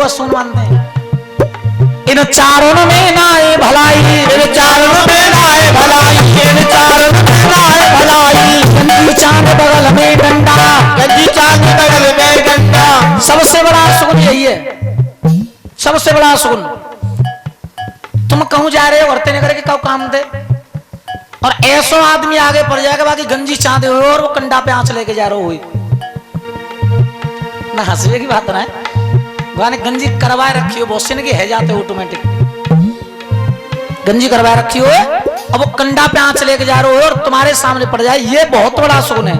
सुन मानते हैं। इन चारों में नाए भलाई, इन चारों में नाए भलाई, इन चारों में नाए भलाई। गंजी चांद बगल में डंडा, गंजी चांद बगल में डंडा। सबसे बड़ा सुकून यही है, सबसे बड़ा सुकून। तुम कहूं जा रहे हो औरतें ने करके कब काम दे, और ऐसा आदमी आगे पड़ जाएगा बाकी गंजी चांदे हुए और वो कंडा पे आंच लेके जा रहे हो ना, हंसवे की बात ना है। गाने गंजी करवाए रखी हो, बहुत से की है जाते ऑटोमेटिक गंजी करवाए रखी हो, अब वो कंडा पे आंच लेके जा रहे हो और तुम्हारे सामने पड़ जाए, ये बहुत बड़ा सुकून है।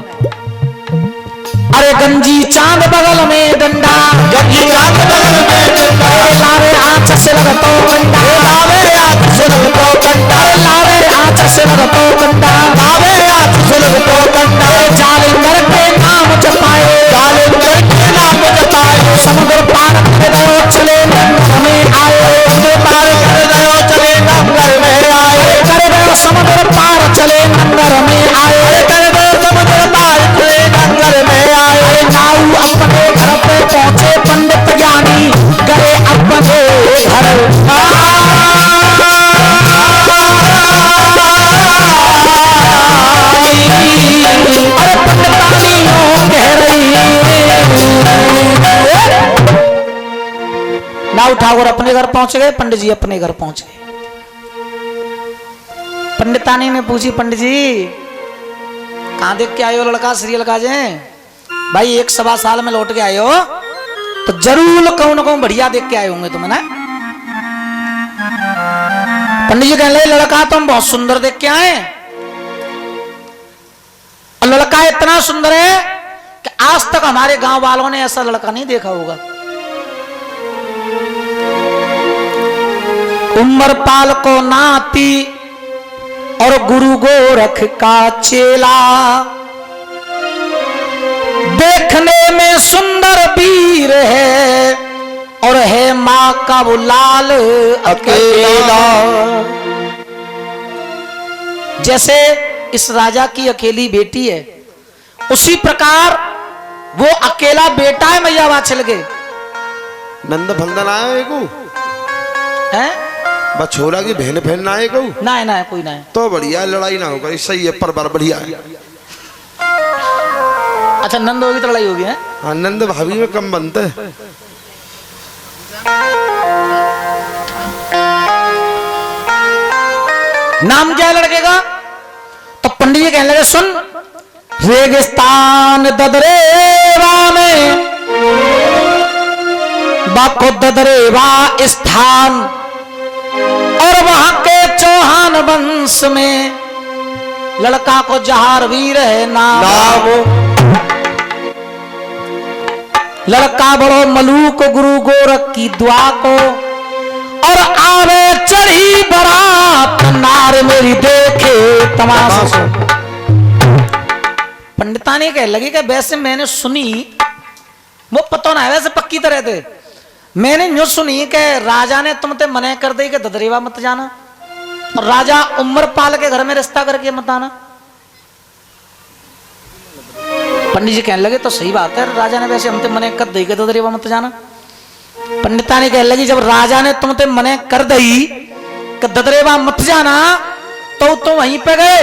अरे गंजी चांद बगल में डंडा, गंजी चांद बगल में डंडा। लावे आंच से लगतो कंडा, लावे आंच से लगतो कंडा, लावे आंच से लगतो कंडा, लावे आंच से लगतो कंडा। जालिंदर के नाम जपाए, जालिंदर के नाम जपाए। समुद्र पार कर दो चले नंगर में आए, समुद्र पार कर दो चले नंगर में आए। कर दो समुद्र पार चले नंगर में आए, कर दो समुद्र पार चले नंगर में आए। नाऊ अपने घर पे पहुंचे पंडित ज्ञानी, गए अपने घर। अरे पंडितानियों कह रही, नाऊ ठाकुर अपने घर पहुंच गए, पंडित जी अपने घर पहुंच गए। पंडितानी ने पूछी, पंडित जी कहां देख के आए हो लड़का सीरियल का जे? भाई 1-1.25 साल में लौट के आए हो तो जरूर कहूं ना कहूं बढ़िया देख के आए होंगे तुम ना। पंडित जी कहने लगे लड़का तो हम बहुत सुंदर देख के आए, और लड़का इतना सुंदर है कि आज तक हमारे गांव वालों ने ऐसा लड़का नहीं देखा होगा। उमरपाल को नाती और गुरु गोरख का चेला, देखने में सुंदर वीर है और है मां का वो लाल अकेला। जैसे इस राजा की अकेली बेटी है, उसी प्रकार वो अकेला बेटा है मैया वाचल के। नंद भंगन आया को हैं बछोरा की बहन फैन आए को ना है, ना है, कोई ना है। तो बढ़िया लड़ाई ना होगा, सही है, पर बढ़िया है। अच्छा नंद होगी तो लड़ाई होगी है? हाँ नंद भाभी में कम बनते हैं। नाम क्या है लड़के का? तो पंडित जी कहने लगे सुन, रेगिस्तान ददरेवा में बाको ददरेवा स्थान, और वहां के चौहान वंश में लड़का को जहार वीर है नाम। लड़का बड़ो मलूक गुरु गोरख की दुआ को, और आवे चढ़ी बरात नार मेरी देखे तमाशा। पंडितानी कह लगी कि वैसे मैंने सुनी, वो पता ना है वैसे पक्की तरह थे, मैंने न्यूज सुनी कि राजा ने तुमसे मना कर दी कि ददरेवा मत जाना, और राजा उमरपाल के घर में रिश्ता करके मत आना। पंडित जी कहने लगे तो सही बात है, राजा ने वैसे हमसे मना कर दी कि ददरेवा मत जाना। पंडितानी कहने लगी जब राजा ने तुमसे मना कर दी कि ददरेवा मत जाना तो वहीं पे गए,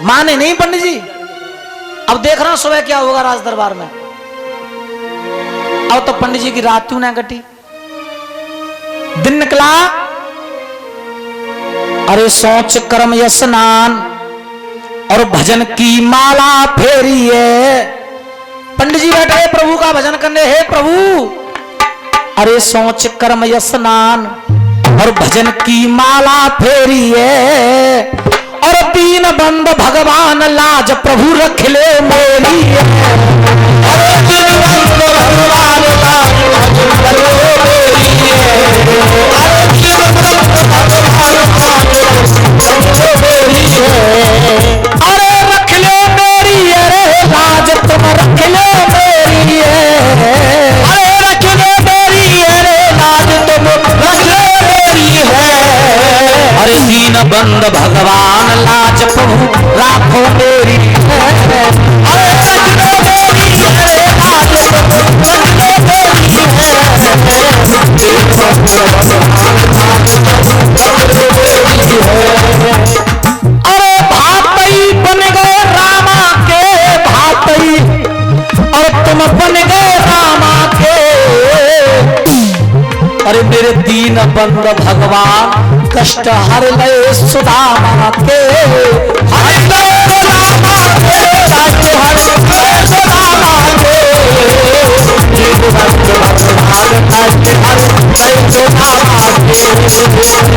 माने नहीं पंडित जी। अब देख रहा सुबह क्या होगा राज दरबार में। अब तो पंडित जी की रात क्यों ना कटी, दिन निकला। अरे सोच कर्म या स्नान और भजन की माला फेरी है। पंडित जी बैठे प्रभु का भजन करने, हे प्रभु। अरे सोच कर्म या स्नान और भजन की माला फेरी है, और दीन बंद भगवान लाज प्रभु रख ले मेरी है। अरे दीन बंद भगवान लाज प्रभु रख ले मेरी है। अरे दीन बंद भगवान लाज मेरी है। अरे रख ले मेरी है, लाज तुम रख ले मेरी है। अरे रख ले मेरी है, लाज तुम रख ले मेरी है। अरे दीन बंद भगवान लाज प्रभु राखो मेरी है। अरे रख ले मेरी है, लाज तुम रख ले मेरी है। अरे मेरे दीन बंद भगवान कष्ट हर लय सुदामा के, हर सुदामा के, कष्ट हर लय सुदामा के, दीन बंद भगवान कष्ट हर लय सुदामा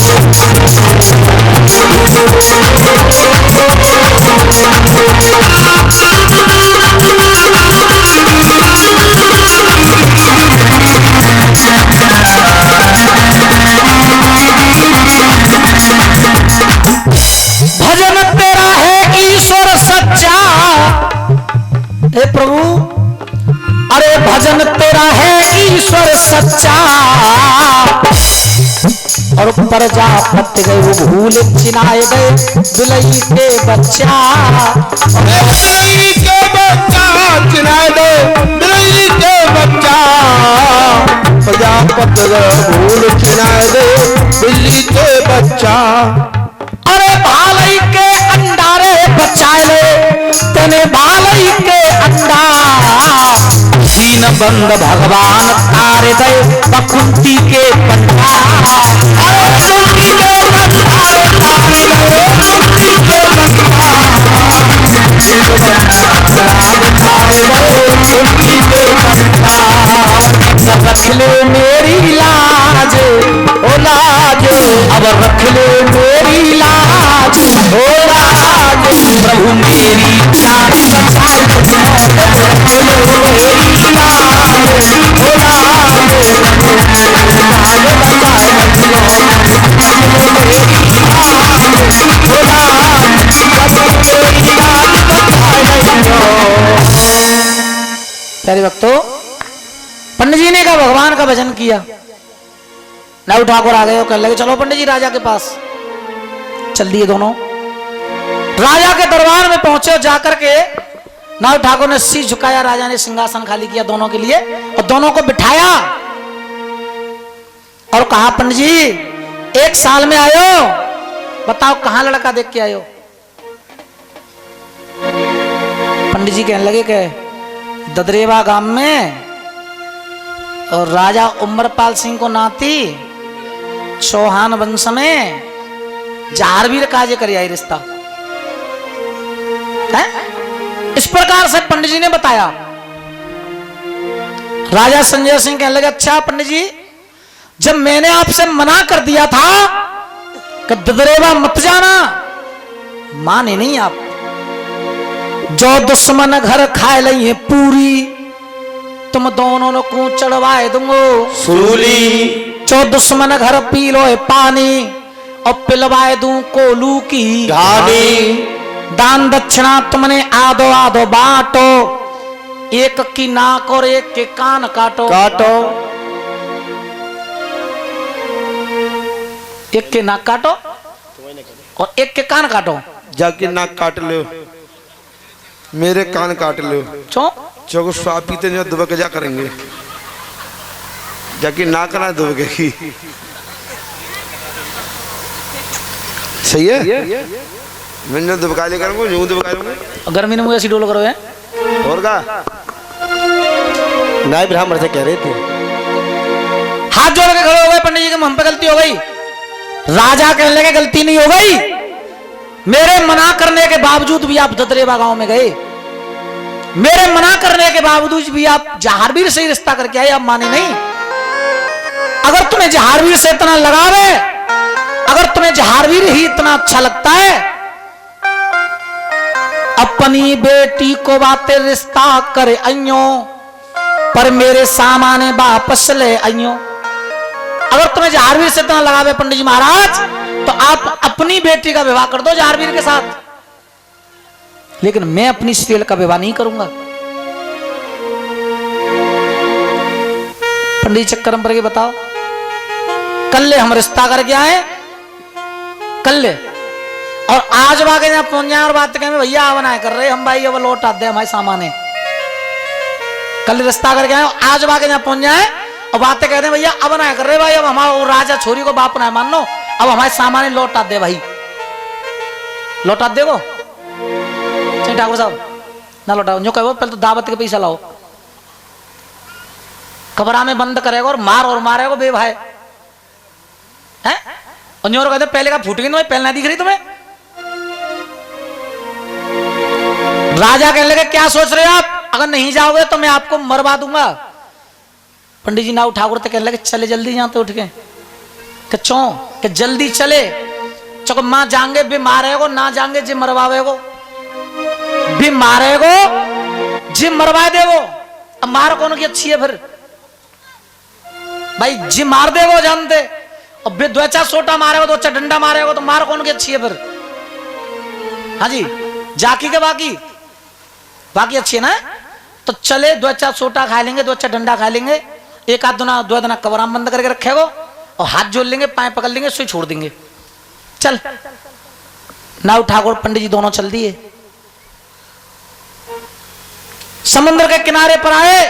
भजन तेरा है ईश्वर सच्चा, हे प्रभु अरे भजन तेरा है ईश्वर सच्चा, और प्रजापति गए वो भूल चिनाए गए बिलई के बच्चा, बिलई के बच्चा चिनाए दे, बिलई के बच्चा, प्रजापति भूल चिनाए दे बिल्ली के बच्चा, अरे भालई के अंडा रे बचाए ले तेने भालई के अंडा, दीन बंद भगवान तारे दे बकुंती के पंडा, अरे कुंती के पंडा रे तारे दे कुंती के पंडा, दीन बंद भगवान तारे दे कुंती के पंडा, सब रख ले मेरी लाज ओ लाज, अब रख ले मेरी लाज ओ लाज, प्रभु मेरी जान बचाए, मेरी लाज ओ प्यारे भक्तों, पंडित जी ने कहा भगवान का भजन किया, नाऊ ठाकुर आ गए और कहने लगे चलो पंडित जी राजा के पास। चल दिए दोनों राजा के दरबार में पहुंचे, जाकर के नाऊ ठाकुर ने शीश झुकाया, राजा ने सिंहासन खाली किया दोनों के लिए और दोनों को बिठाया और कहा पंडित जी 1 साल में आयो, बताओ कहां लड़का देख के आयो। पंडित जी कहने लगे कि ददरेवा गांव में और राजा उमरपाल सिंह को नाती चौहान वंश में जारवीर काजे कर आई रिश्ता है। इस प्रकार से पंडित जी ने बताया। राजा संजय सिंह कहने लगे अच्छा पंडित जी, जब मैंने आपसे मना कर दिया था कि ददरेवा मत जाना, माने नहीं आप। जो दुश्मन घर खाए लई है पूरी, तुम दोनों को चढ़वाए दूंगो सूली, जो दुश्मन घर पी लो है पानी और पिलवाए दूं कोलू की ढानी, दान दक्षिणा तुमने आधो आधो बांटो, एक की नाक और एक के कान काटो काटो, एक के नाक काटो और एक के कान काटो। जाके नाक काट लो, मेरे कान काट लो, चौको स्वाद पीते नहीं दुबक के जा करेंगे, जाके नाक ना दुबकेगी। सही है, मैंने दुबका ले करूंगा, यूं दुबका लूंगा। गर्मी ने मुझे ऐसी डोल करो है और का नाय ब्राह्मण से कह रहे थे। हाथ जोड़ के खड़े हो गए पंडित जी के, हम पे गलती हो गई। राजा कहने लगे गलती नहीं हो गई, मेरे मना करने के बावजूद भी आप ददरेवा गांव में गए, मेरे मना करने के बावजूद भी आप जहारवीर से रिश्ता करके आए, आप माने नहीं। अगर तुम्हें जहारवीर से इतना लगाव है, अगर तुम्हें जहारवीर ही इतना अच्छा लगता है, अपनी बेटी को बातें रिश्ता करे अइयो, पर मेरे सामाने वापस ले अइयो। अगर तुम्हें जहारवीर से इतना लगाव है पंडित जी महाराज, तो आप अपनी बेटी का विवाह कर दो जहारवीर के साथ, लेकिन मैं अपनी स्त्रील का विवाह नहीं करूंगा। पंडित चक्कर पर के बताओ, कल ले हम रिश्ता करके आए, कल ले, और आज बागे जहां पहुंच जाए और बात कहें भैया अब ना कर रहे हम, भाई अब लौट आते हमारे सामाने। कल रिश्ता करके आए, आज बागे जहां पहुंच जाए और बातें कहते हैं भैया अब ना कर रहे भाई, अब हमारा राजा छोरी को बाप ना मान लो, अब हमारे सामाने लौटा दे भाई, लौटा देगो ठाकुर साहब ना लौटाओ, जो कहो पहले तो दावत के पैसा लाओ, कमरा में बंद करेगा और मारेगा बे भाई, हैं? और न्योर कहते पहले का फूट गई तुम्हें, पहले ना दिख रही तुम्हें? राजा कहने लगे क्या सोच रहे हो आप, अगर नहीं जाओगे तो मैं आपको मरवा दूंगा। पंडित जी नाऊ ठाकुर तो कहने लगे चले जल्दी यहां तो उठ के चौ के जल्दी चले चको मां जाएंगे बे मारेगो ना जाएंगे जी मरवावेगो, बे मारेगो जी मरवा देगो। अब मार कौन की अच्छी है फिर भाई, जी मार देगो जानते, अब बे दो अच्छा सोटा मारेगो दो अच्छा डंडा मारेगो तो मार कौन की अच्छी है फिर? हाँ जी जाकी के बाकी अच्छी है ना, तो चले दो अच्छा सोटा खा लेंगे, दो अच्छा डंडा खा लेंगे, एक आध दो दिन कबराम बंद करके रखेगो और हाथ जोड़ लेंगे, पाए पकड़ लेंगे, सुई छोड़ देंगे। चल नाऊ ठाकुर पंडित जी दोनों चल दिए, समुद्र के किनारे पर आए,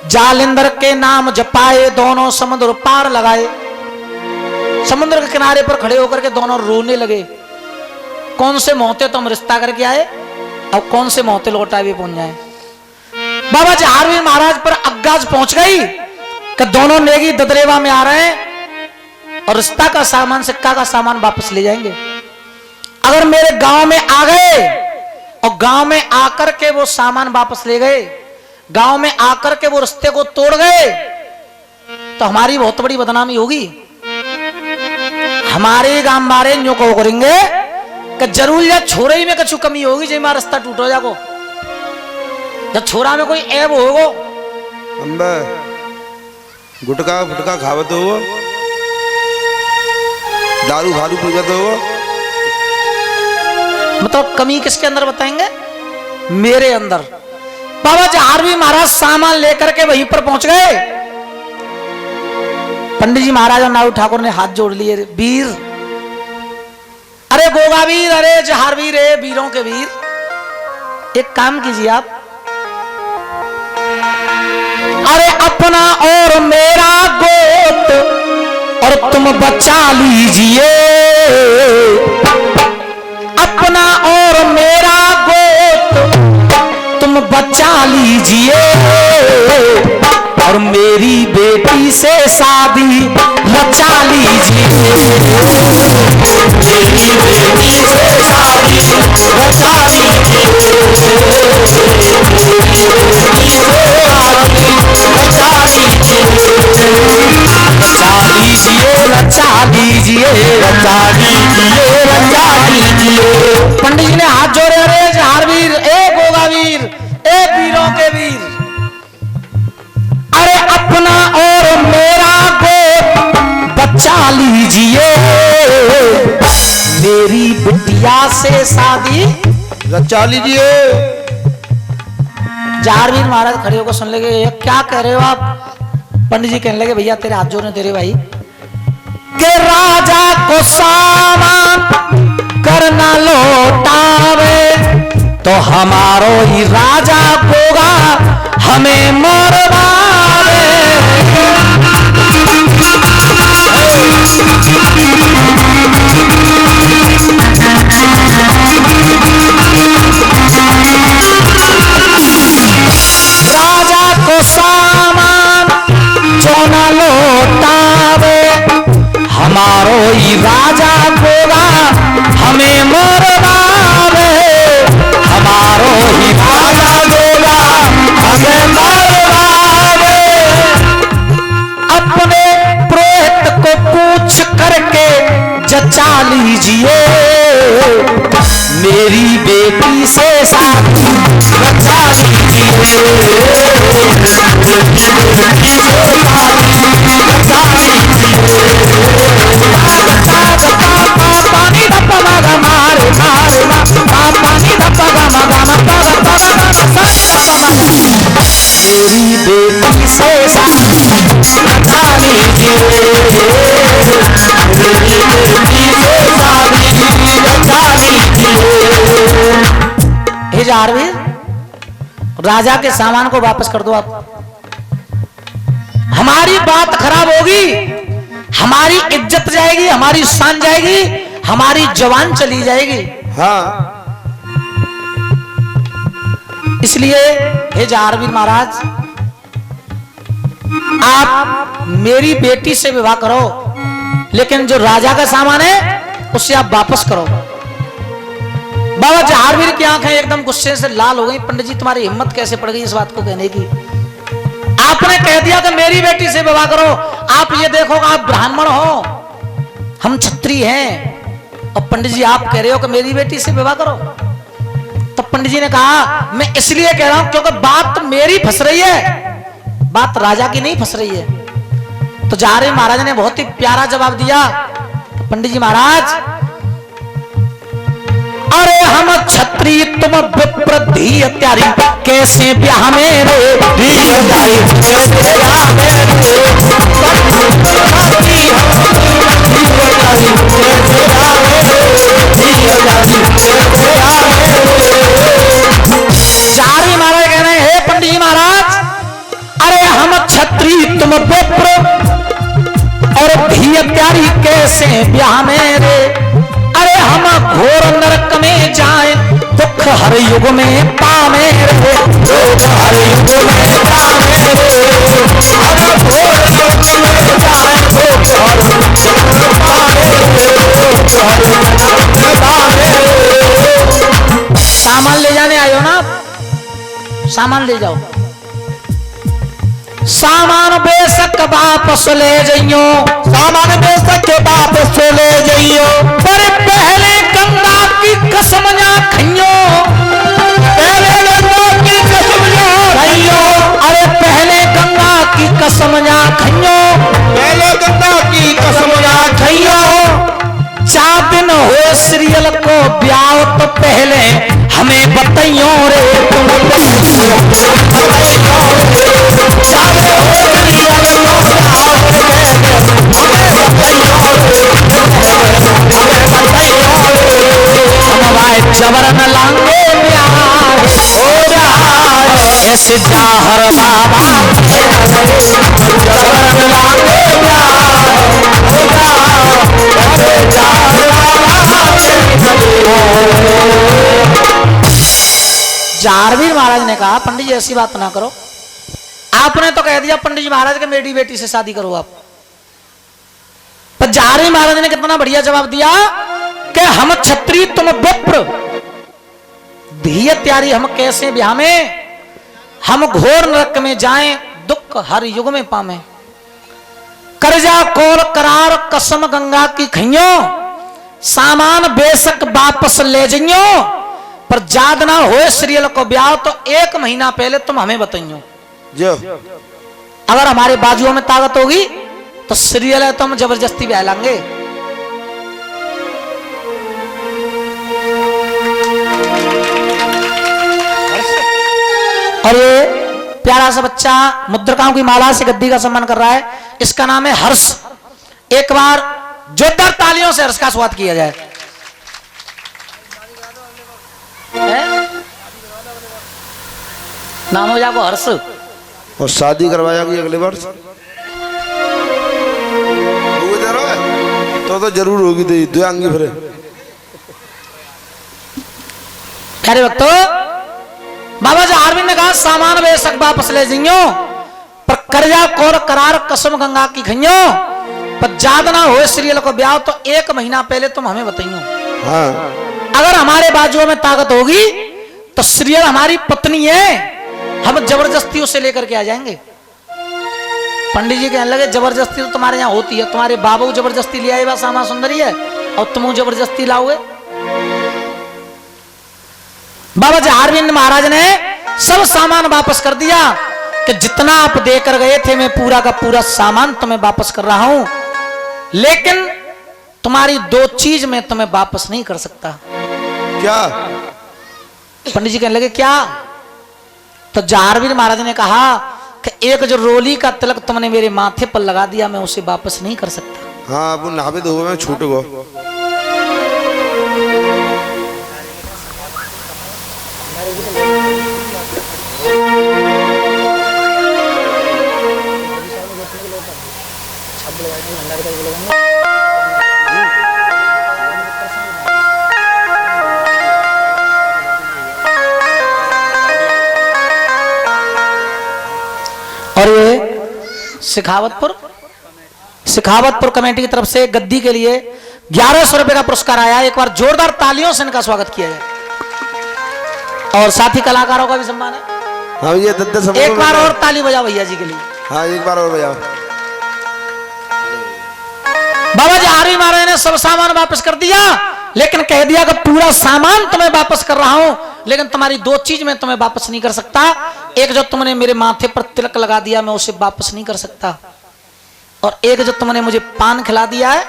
जालिंदर के नाम जपाए, दोनों समुद्र पार लगाए। समुद्र के किनारे पर खड़े होकर के दोनों रोने लगे, कौन से मोहते तुम रिश्ता करके आए और कौन से मोहते लौटा भी पहुंच जाए। बाबा जहारवीर महाराज पर अग्गाज पहुंच गई कि दोनों नेगी ददरेवा में आ रहे हैं और रिश्ता का सामान सिक्का का सामान वापस ले जाएंगे। अगर मेरे गांव में आ गए और गांव में आकर के वो सामान वापस ले गए, गांव में आकर के वो रिश्ते को तोड़ गए, तो हमारी बहुत बड़ी बदनामी होगी। हमारे गांव मारे न्यू को करेंगे कि जरूर या छोरे ही में कछु कमी होगी जो हमारा रास्ता टूट हो जाएगा, जब छोरा में कोई ऐब होगो। अंबे गुटका फुटका खावत हो, दारू भारू पीवत हो, मतलब कमी किसके अंदर बताएंगे? मेरे अंदर। बाबा जहारवीर महाराज सामान लेकर के वहीं पर पहुंच गए। पंडित जी महाराज और नाऊ ठाकुर ने हाथ जोड़ लिए, वीर, अरे गोगा वीर, अरे जहारवीर, वीरों के वीर, एक काम कीजिए आप, अरे अपना और मेरा गोत और तुम बचा लीजिए, अपना और मेरा गोत तुम बचा लीजिए, और मेरी बेटी से शादी रचा लीजिए, मेरी बेटी से शादी रचा लीजिए, पंडित जी ने हाथ जोड़े, अरे जहारवीर, ए गोगावीर, ए वीरों के वीर, अरे अपना और मेरा गोद बचा लीजिए, मेरी बिटिया से शादी रचा लीजिए। जहारवीर महाराज खड़े होकर सुन लगे, क्या कह रहे हो आप? पंडित जी कहने लगे, भैया तेरे हाथ जोड़ने तेरे भाई के राजा को सामान करना लौटावे, तो हमारो ही राजा होगा हमें मरवावे। राजा को सामान जो न लौटावे, हमारो ही राजा होगा हमें मरवावे, हमारो ही राजा होगा हमें मरवावे। अपने प्रेत को पूछ करके जचा लीजिए, मेरी बेटी से शादी रचा लीजिए, पानी धप्पा मगा मारे मारे पानी धप्पा गमा गमा मेरी बेटी से शादी रचा लीजिए, मेरी बेटी से शादी रचा लीजिए। हे जहारवीर, राजा के सामान को वापस कर दो आप, हमारी बात खराब होगी, हमारी इज्जत जाएगी, हमारी शान जाएगी, हमारी जवान चली जाएगी। हाँ, इसलिए हे जहारवीर महाराज, आप मेरी बेटी से विवाह करो, लेकिन जो राजा का सामान है उससे आप वापस करो। बाबा जहारवीर की आंखें एकदम गुस्से से लाल हो गई। पंडित जी तुम्हारी हिम्मत कैसे पड़ गई इस बात को कहने की? आपने कह दिया कि मेरी बेटी से विवाह करो। आप ये देखो आप ब्राह्मण हो, हम क्षत्रिय हैं, और पंडित जी आप कह रहे हो कि मेरी बेटी से विवाह करो। तब पंडित जी ने कहा मैं इसलिए कह रहा हूं क्योंकि बात मेरी फंस रही है, बात राजा की नहीं फंस रही है। तो जहारवीर महाराज ने बहुत ही प्यारा जवाब दिया। पंडित जी महाराज, अरे हम क्षत्रिय तुम विप्र धी हत्यारी, कैसे ब्याह में रे धी हत्यारी, कैसे ब्याह में जहारवीर महाराज कह रहे हैं, हे पंडित जी महाराज, अरे हम क्षत्रिय तुम विप्र और धी हत्यारी, कैसे ब्याह में रे, अरे हम घोर नरक में जाए, दुख हर युग में पावे रे, दुख हर युग में पावे रे, हम घोर नरक में जाए, दुख हर युग में पावे रे, दुख हर युग में पावे रे। सामान ले जाने आयो ना, सामान ले जाओ। सामान बेशक वापस ले जाइयो, सामान बेशक वापस ले जाइयो, पर पहले गंगा की कसम ना खइयो, पहले गंगा की कसम ना खइयो, अरे पहले गंगा की कसम ना खइयो, पहले गंगा की कसम ना खइयो। 4 दिन हो सीरियल को ब्याह तो पहले हमें बताइयो रे, तुम बताइयो जबर न लांगे प्यार हो रहा ऐसे जाहर बाबा, जबर न लांगे प्यार हो जहारवीर महाराज ने कहा पंडित जी ऐसी बात ना करो। आपने तो कह दिया पंडित जी महाराज के मेरी बेटी से शादी करो आप, पर जहारवीर महाराज ने कितना बढ़िया जवाब दिया कि हम क्षत्रिय तुम विप्र धी हत्यारी, हम कैसे ब्याह में, हम घोर नरक में जाएं, दुख हर युग में पावे, कर्जा कोल करार कसम गंगा की खइयो, सामान बेशक वापस ले जाइयो, पर जाद ना हो सीरियल को ब्याह तो 1 महीना पहले तुम हमें बताइयो। जो अगर हमारे बाजुओं में ताकत होगी तो सीरियल है तो हम जबरदस्ती ब्याह लाएंगे। और ये प्यारा सा बच्चा मुद्रिकाओं की माला से गद्दी का सम्मान कर रहा है, इसका नाम है हर्ष। एक बार जोरदार तालियों से हर्ष का स्वागत किया जाए। नाम हो जाएगा हर्ष, और शादी करवाया गई अगले वर्ष तो जरूर होगी, दो आंगी भरे। प्यारे भक्तों, बाबा जहारवीर ने कहा सामान बेशक वापस ले जाइयो, पर कर्जा कोर करार कसम गंगा की खइयो, पर जाद ना हो सीरियल को ब्याह तो 1 महीना पहले तुम हमें बताइयो। हाँ। अगर हमारे बाजुओं में ताकत होगी तो सीरियल हमारी पत्नी है, हम जबरदस्ती उसे लेकर के आ जाएंगे। पंडित जी कहने लगे जबरदस्ती तो तुम्हारे यहाँ होती है, तुम्हारे बाबू जबरदस्ती ले आए श्यामा सुंदरी है और तुम जबरदस्ती लाओगे। बाबा जहारवीर महाराज ने सब सामान वापस कर दिया कि जितना आप देकर गए थे मैं पूरा का पूरा सामान तुम्हें वापस कर रहा हूं, लेकिन तुम्हारी 2 चीज मैं तुम्हें वापस नहीं कर सकता। क्या? पंडित जी कहने लगे क्या? तो जहारवीर महाराज ने कहा कि एक जो रोली का तिलक तुमने मेरे माथे पर लगा दिया मैं उसे वापस नहीं कर सकता। हाँ, वो नाभिद हो गए, छूट गो। और ये सिखावतपुर सिखावतपुर कमेटी की तरफ से गद्दी के लिए 1100 रुपए का पुरस्कार आया। एक बार जोरदार तालियों से इनका स्वागत किया जाए और साथी कलाकारों का भी सम्मान है। हाँ ये दद्दा एक बार और ताली बजाओ भैया जी के लिए। हाँ एक बार और बजाओ। बाबा जी हारी महाराज ने सब सामान वापस कर दिया, लेकिन कह दिया कि पूरा सामान तुम्हें वापस कर रहा हूं, लेकिन तुम्हारी दो चीज मैं तुम्हें वापस नहीं कर सकता। एक जो तुमने मेरे माथे पर तिलक लगा दिया मैं उसे वापस नहीं कर सकता, और एक जो तुमने मुझे पान खिला दिया है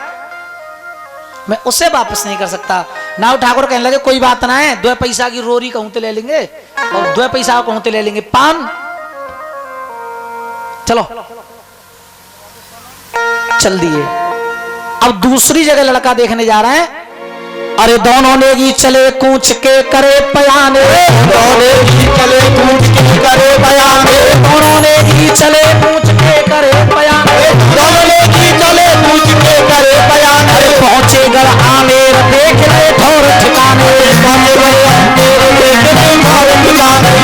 मैं उसे वापस नहीं कर सकता। नाव ठाकुर कहने लगे कोई बात ना है, 2 पैसा की रोरी कहूं तो ले लेंगे और 2 पैसा कहूं तो ले लेंगे पान। चलो चल दिए। अब दूसरी जगह लड़का देखने जा रहे हैं। अरे दोनों ने ही चले कूच के करे पयाने, दोनों ने ही चले कूच के करे पयाने, दोनों ने ही चले कूच के करे पयाने, दोनों ने ही चले कूच के करे पयाने। अरे पहुंचे गढ़ आमेर देख ले ठोर ठिकाने, पहुंचे गढ़ आमेर देख ले ठोर ठिकाने,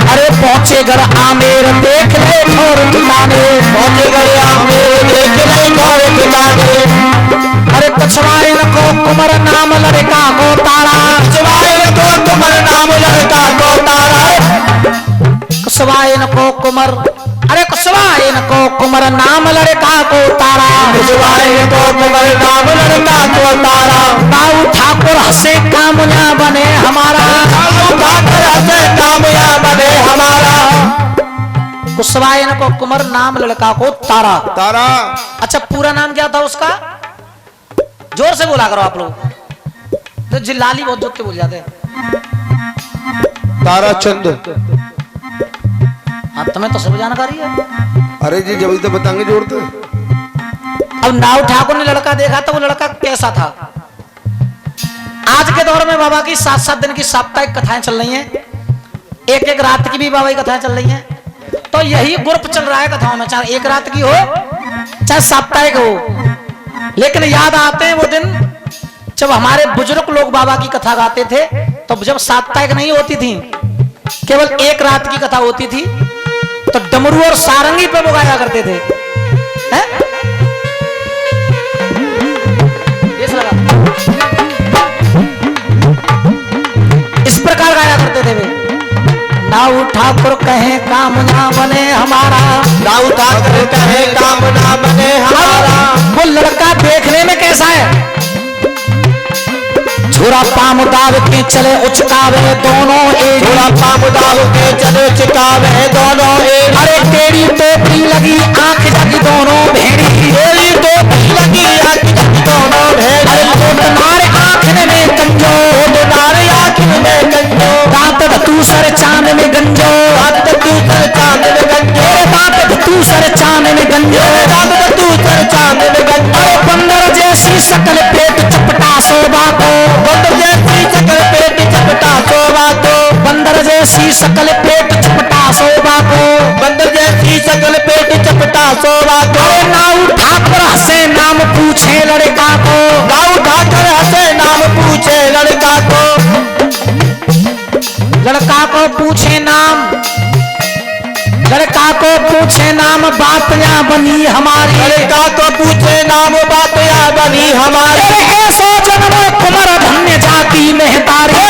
अरे पहुंचे गढ़ आमेर देख ले ठोर ठिकाने, पहुंचे गढ़ आमेर देख ले ठोर ठिकाने। अरे कछवाए को कुमर नाम लड़का को तारा, कछवाए को कुमर नाम लड़का को तारा, कछवाए को कुमर, अरे कछवाए को कुमर नाम लड़का को तारा, कछवाए को कुमर नाम लड़का को तारा। दाऊ ठाकुर हंसे कामया बने हमारा, दाऊ ठाकुर हंसे कामया बने हमारा। कुशवाए को कुमर नाम लड़का को तारा। तारा अच्छा पूरा नाम क्या था उसका? जोर से बोला करो आप लोग, तो जिलाली बहुत जोर के बोल जाते हैं। तारा चंद। हाँ तुम्हें तो सब जानकारी है। अरे जी जब तो बताएंगे जोड़ते। अब नाव ठाकुर ने लड़का देखा तो वो लड़का कैसा था? आज के दौर में बाबा की 7-7 दिन की साप्ताहिक कथाएं चल रही हैं, एक रात की भी बाबा की कथाएं चल रही हैं। तो यही ग्रुप चल रहा है कथाओं में, चाहे एक रात की हो चाहे साप्ताहिक हो। लेकिन याद आते हैं वो दिन जब हमारे बुजुर्ग लोग बाबा की कथा गाते थे, तो जब साप्ताहिक नहीं होती थी, केवल एक रात की कथा होती थी, तो डमरू और सारंगी पे वो गाया करते थे। हैं? इस प्रकार गाया करते थे वे। नाऊ ठाकुर कहे काम ना बने हमारा, नाऊ ठाकुर कहे काम ना बने हमारा। वो लड़का देखने में कैसा है? झोरा पाम दाव के चले उचकावे दोनों एक, झोरा पाम दाव के चले उचकावे दोनों एक। अरे टेढ़ी टोपी लगी आंख जगी दोनों भेड़ी, टेढ़ी टोपी लगी आंख जगी दोनों भेड़ी। अरे लोटनार आंख में कंजो, लोटनार आंख में कंजो, दांत धतूसर चांद में गंजो, दांत धतूसर चांद में गंजो, दांत धतूसर चांद में गंजो, दांत धतूसर चांद में गंजो। बंदर जैसी शकल पेट चपटा शोभा को, बंदर जैसी शकल पेट चपटा शोभा को, बंदर जैसी शकल पेट चपटा शोभा को, बंदर जैसी शकल पेट चपटा शोभा को। नाऊ ठाकुर हंसे नाम पूछे लड़का को, नाऊ ठाकुर हंसे नाम पूछे लड़का को, लड़का को पूछे नाम, लड़का को पूछे नाम बात या बनी हमारी, लड़का को पूछे नाम बात या बनी हमारी। ऐसो जन्म कुमर धन्य जाति महतारी,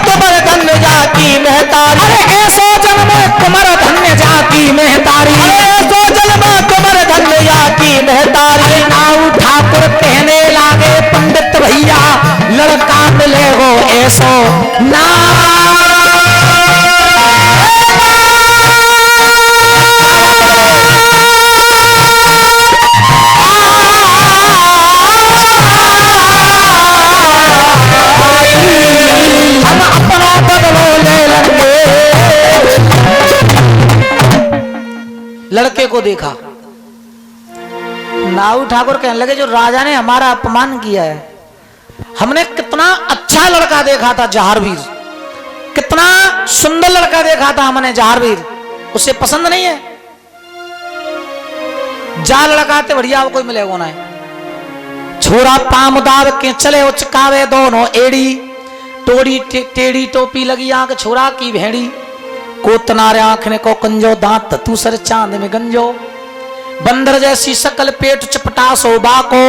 कुमर धन्य जाति महतारी। अरे ऐसो जन्म कुमर धन्य जाति महतारी, ऐसो जन्म कुमर धन्य जाति महतारी। नाऊ ठाकुर कहने लागे पंडित भैया लड़का मिले हो ऐसो ना। लड़के को देखा, नाऊ ठाकुर कहने लगे जो राजा ने हमारा अपमान किया है, हमने कितना अच्छा लड़का देखा था जहारवीर, कितना सुंदर लड़का देखा था हमने जहारवीर, उसे पसंद नहीं है। जा लड़का ते बढ़िया कोई मिलेगा ना है। छोरा पामदार के चले उचकावे दोनों एड़ी, टोड़ी टेढ़ी टोपी लगी आंख छोरा की भेड़ी, कोतनारे आंख ने को कंजो, दांत तू सर चांद में गंजो। बंदर जैसी शकल पेट चपटा शोभा को,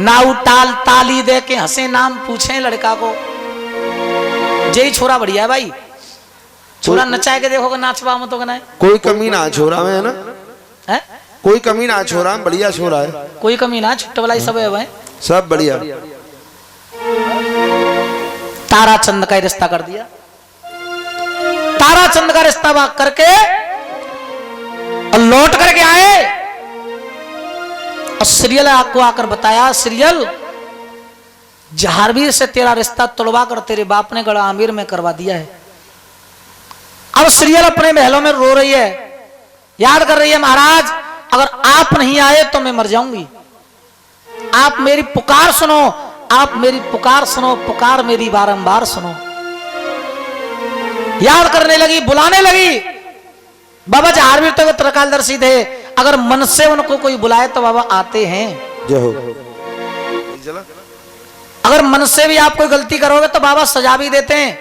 नाउ टाल ताली दे के हंसे नाम पूछे लड़का को। जय छोरा बढ़िया भाई, छोरा नचाए के देखोगे नाचवा में तो कहना है कोई कमी ना छोरा में, है ना है? कोई कमी ना छोरा में, बढ़िया छोरा है, कोई कमी ना, छुट्टे वाला सब है भाई, सब बढ़िया। ताराचंद का रिश्ता कर दिया। ताराचंद का रिश्ता बात करके और लौट करके आए और सीरियल आपको आकर बताया, सीरियल जहारवीर से तेरा रिश्ता तोड़वा कर तेरे बाप ने गढ़ आमिर में करवा दिया है। अब सीरियल अपने महलों में रो रही है, याद कर रही है, महाराज अगर आप नहीं आए तो मैं मर जाऊंगी, आप मेरी पुकार सुनो, आप मेरी पुकार सुनो, पुकार मेरी बारंबार सुनो। याद करने लगी, बुलाने लगी। बाबा जहारवीर तो त्रिकालदर्शी थे, अगर मन से उनको कोई बुलाए तो बाबा आते हैं। जय हो। अगर मन से भी आप कोई गलती करोगे तो बाबा सजा भी देते हैं,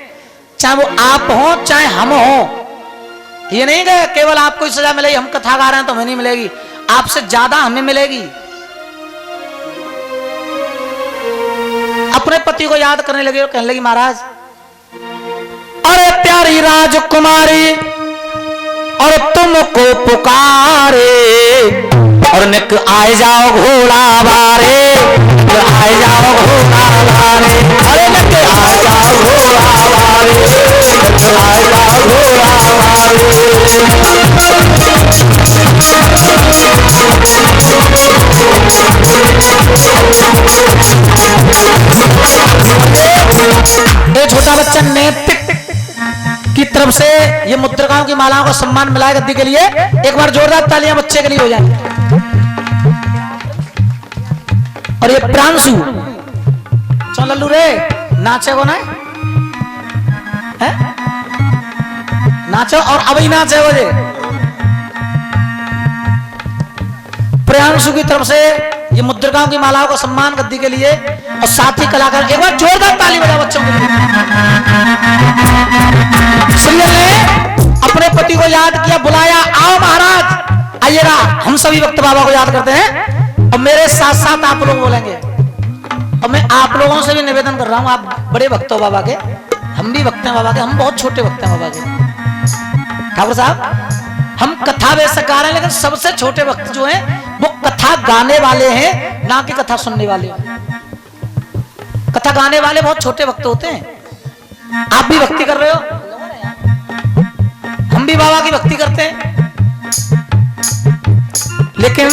चाहे वो आप हो चाहे हम हो। ये नहीं कि केवल आपको ही सजा मिलेगी, हम कथा गा रहे हैं तो हमें नहीं मिलेगी, आपसे ज्यादा हमें मिलेगी। अपने पति को याद करने लगी और कहने लगी, महाराज अरे प्यारी राजकुमारी और तुमको पुकारे, और निक आए जाओ घोड़ा बारे, आए जाओ घोड़ा बारे, अरे निक आए जाओ घोड़ा बारे, आए जाओ घोड़ा बारे। ये छोटा बच्चा नैतिक की तरफ से ये मुद्रिकाओं की मालाओं को सम्मान मिला है गद्दी के लिए। एक बार जोरदार तालियां बच्चे के लिए हो जाए। और ये प्रांशु चल लल्लू रे नाचे को ना है नाचो, और अभी नाचे वो जे प्रांशु की तरफ से ये मुद्रिकाओं की मालाओं को सम्मान गद्दी के लिए, और साथी कलाकार एक बार जोरदार ताली बजा बच्चों के लिए। सीरियल ने अपने पति को याद किया, बुलाया, आओ महाराज आइएगा। हम सभी वक्त बाबा को याद करते हैं और मेरे साथ साथ आप लोग बोलेंगे। और मैं आप लोगों से भी निवेदन कर रहा हूं, आप बड़े भक्त हो बाबा के, हम भी भक्त हैं बाबा के, हम बहुत छोटे भक्त हैं बाबा के। ठाकुर साहब हम कथा वैसे गा रहे हैं, लेकिन सबसे छोटे भक्त जो हैं वो कथा गाने वाले हैं, ना कि कथा सुनने वाले। कथा गाने वाले बहुत छोटे भक्त होते हैं। आप भी भक्ति कर रहे हो, हम भी बाबा की भक्ति करते हैं, लेकिन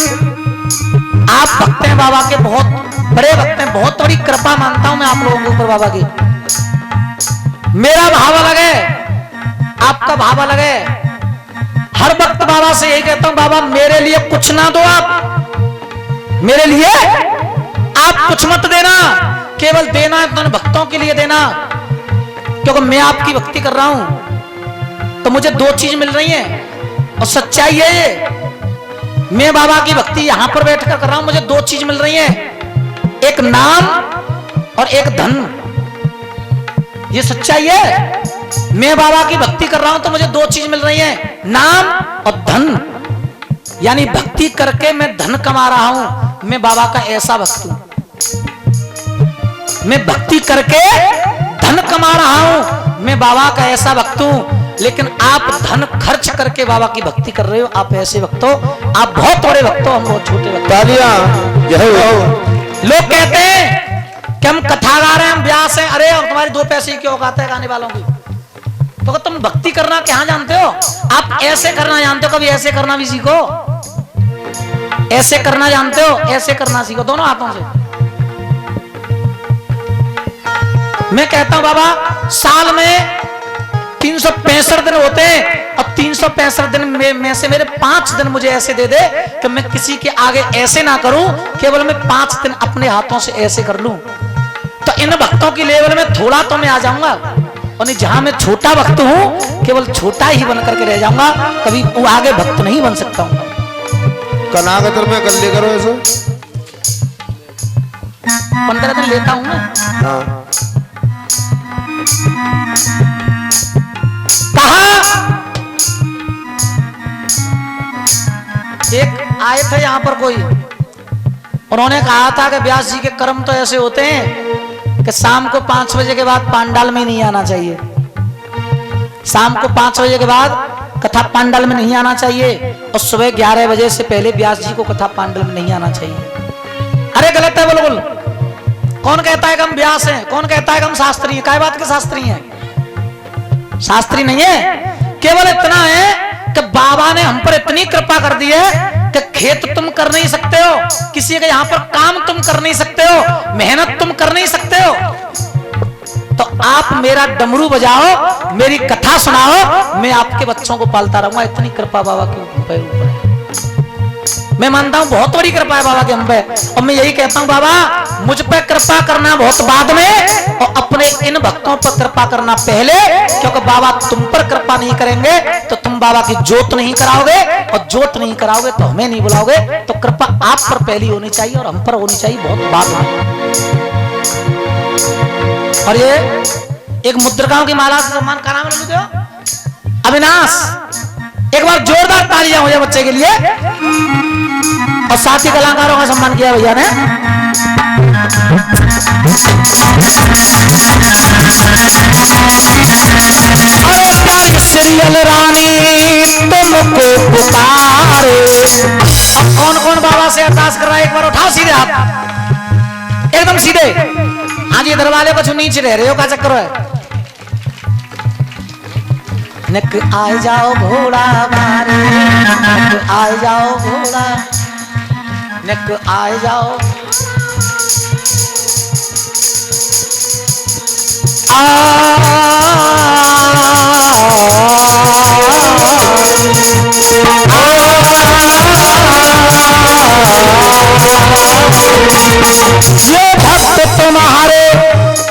आप भक्त हैं बाबा के, बहुत बड़े भक्त हैं। बहुत बड़ी कृपा मानता हूं मैं आप लोगों के ऊपर बाबा की। मेरा भाव अलग है, आपका भाव अलग है। हर वक्त बाबा से यही कहता हूं, बाबा मेरे लिए कुछ ना दो, आप मेरे लिए आप कुछ मत देना, केवल देना है तो भक्तों के लिए देना। क्योंकि मैं आपकी भक्ति कर रहा हूं तो मुझे दो चीज मिल रही है, और सच्चाई है ये। मैं बाबा की भक्ति यहां पर बैठकर कर रहा हूं, मुझे दो चीज मिल रही है, एक नाम और एक धन। ये सच्चाई है। मैं बाबा की भक्ति कर रहा हूं तो मुझे दो चीज मिल रही है, नाम और धन। यानी भक्ति करके मैं धन कमा रहा हूं। मैं बाबा का ऐसा भक्त हूं, मैं भक्ति करके धन कमा रहा हूं, मैं बाबा का ऐसा भक्त हूं। लेकिन आप धन खर्च करके बाबा की भक्ति कर रहे हो, आप ऐसे भक्त हो। आप बहुत बड़े भक्त हो, हम बहुत छोटे भक्त। लोग कहते हैं कि हम कथा गा रहे हैं, हम व्यास हैं, अरे और तुम्हारी दो पैसे क्यों औकात है गाने वालों की? तो तुम भक्ति करना क्या जानते हो? आप ऐसे करना जानते हो, कभी ऐसे करना भी सीखो। ऐसे करना जानते हो, ऐसे करना सीखो, दोनों हाथों से। मैं कहता हूं बाबा साल में 365 दिन होते हैं, और 365 दिन में से मेरे 5 दिन मुझे ऐसे दे दे कि मैं किसी के आगे ऐसे ना करूं, केवल मैं 5 दिन अपने हाथों से ऐसे कर लूं। तो इन भक्तों की लेवल में थोड़ा तो मैं आ जाऊंगा, और नहीं जहां मैं छोटा भक्त हूं केवल छोटा ही बन करके रह जाऊंगा, कभी वो आगे भक्त नहीं बन सकता हूं। कनागतर में कर ले करो ऐसे 15 दिन लेता हूं मैं। हाँ। कहा एक आए थे यहाँ पर कोई, उन्होंने कहा था कि व्यास जी के कर्म तो ऐसे होते हैं कि शाम को 5 बजे के बाद पांडाल में नहीं आना चाहिए। शाम को 5 बजे के बाद कथा पांडाल में नहीं आना चाहिए और सुबह 11 बजे से पहले व्यास जी को कथा पांडाल में नहीं आना चाहिए। अरे गलत है बिल्कुल। कौन कहता है कि हम व्यास हैं? कौन कहता है कि हम शास्त्री हैं? काय बात के शास्त्री हैं? शास्त्री नहीं है, केवल इतना है कि बाबा ने हम पर इतनी कृपा कर दी है कि खेत तुम कर नहीं सकते हो, किसी के यहाँ पर काम तुम कर नहीं सकते हो, मेहनत तुम कर नहीं सकते हो, तो आप मेरा डमरू बजाओ, मेरी कथा सुनाओ, मैं आपके बच्चों को पालता रहूंगा। इतनी कृपा बाबा के ऊपर है। मैं मानता हूं बहुत बड़ी कृपा है बाबा के हम पे, और मैं यही कहता हूं बाबा मुझ पे कृपा करना बहुत बाद में और अपने इन भक्तों पर कृपा करना पहले, क्योंकि बाबा तुम पर कृपा नहीं करेंगे तो तुम बाबा की जोत नहीं कराओगे, और जोत नहीं कराओगे तो हमें नहीं बुलाओगे। तो कृपा आप पर पहली होनी चाहिए और हम पर होनी चाहिए बहुत बाद में। और ये एक मुद्रिकाओं की माला से सम्मान का नाम ले लो, अविनाश। एक बार जोरदार तालियां हो जाए बच्चे के लिए, और साथी कलाकारों का सम्मान किया भैया ने। सीरियल रानी तुमको पुकारे। अब कौन कौन बाबा से अरदास कर रहा है? एक बार उठाओ सीधे हाथ, एकदम सीधे। हाँ जी, इधर वाले कुछ नीचे रह रहे हो, क्या चक्कर है? निक आए जाओ घोड़ा मारे, निक आए जाओ घोड़ा, निक आए जाओ। ये भक्त तुम्हारे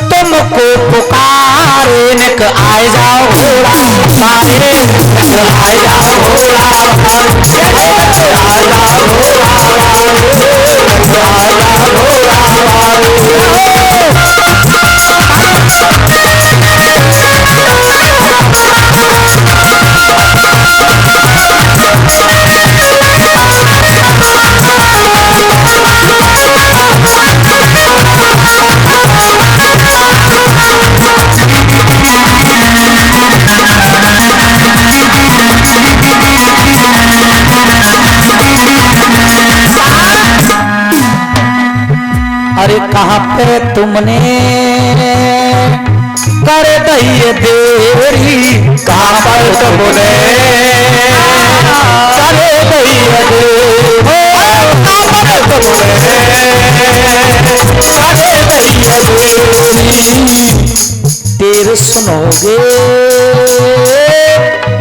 तुमको पुकारे, निक आए जाओ घोड़ा मारे, निक आए जाओ घोड़ा मारे, निक आए जाओ घोड़ा मारे, निक आए जाओ घोड़ा अरे कहाँ पे तुमने कर दई देरी, कहाँ पर तुमने कर दई देरी, कहाँ पर तुमने कर दई देरी। तेरे सुनोगे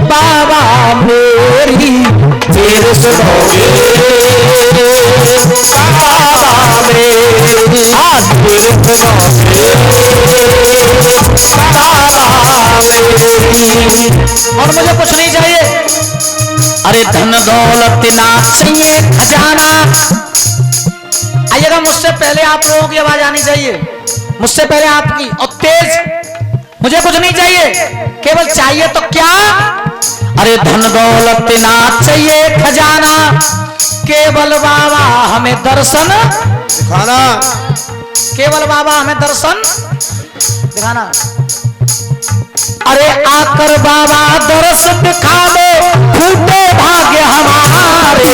बाबा मेरी, तेरे सुनोगे बाबा मेरी, आज तेरे सुनोगे बाबा मेरी। और मुझे कुछ नहीं चाहिए, अरे धन दौलत ना चाहिए खजाना। आइएगा, मुझसे पहले आप लोगों की आवाज आनी चाहिए, मुझसे पहले आपकी, और तेज। मुझे कुछ नहीं चाहिए, केवल चाहिए तो क्या? अरे धन दौलत ना चाहिए खजाना, केवल बाबा हमें दर्शन दिखाना, केवल बाबा हमें दर्शन दिखाना। अरे आकर बाबा दर्शन दिखा दो, फूटे भाग्य हमारे।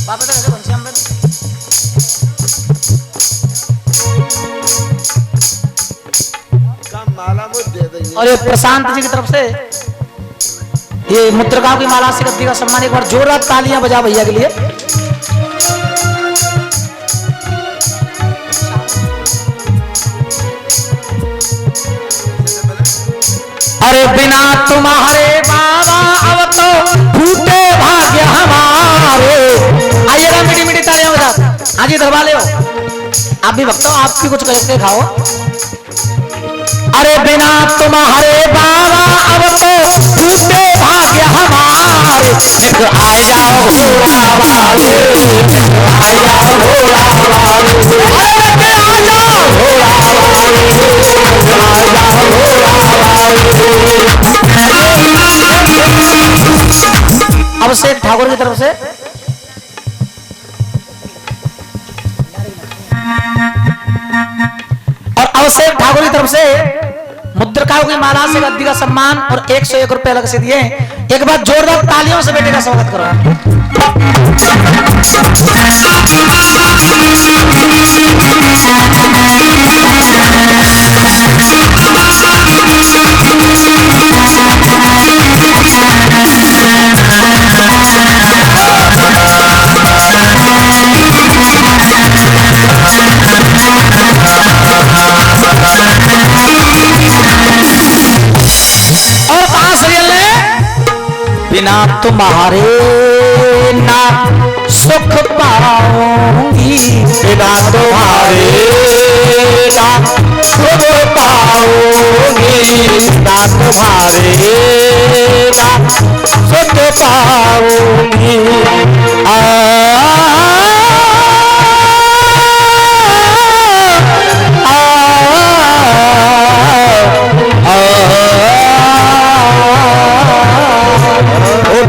बाबा तो कैसे बंसी हम और ये प्रशांत जी की तरफ से ये मुद्रिकाओं की माला से गद्दी का सम्मान। एक बार जोरदार तालियां बजा भैया के लिए। अरे बिना तुम्हारे बाबा अब तो फूटे भाग्य हमारे। आइएगा, मीठी मीठी तालियां बजा। हाँ जी, दरबार ले आप भी भक्तों, आप भी कुछ करके खाओ। अरे बिना तुम्हारे बाबा अब तो फूटे भाग्य हमारे, निक आए जाओ घोड़ा वाले, निक आए जाओ घोड़ा वाले, अरे निक आए जाओ घोड़ा वाले, निक आए जाओ घोड़ा वाले। अभिषेक ठाकुर की तरफ से और अभिषेक ठाकुर की तरफ से मुद्रिकाओं की माला से गद्दी का सम्मान और 101 रुपए अलग से दिए। एक बार जोरदार तालियों से बेटे का स्वागत करो। बिना तुम्हारे ना सुख पाऊंगी, बिना तुम्हारे ना सुख पाऊंगी, बिना तुम्हारे ना सुख पाऊंगी।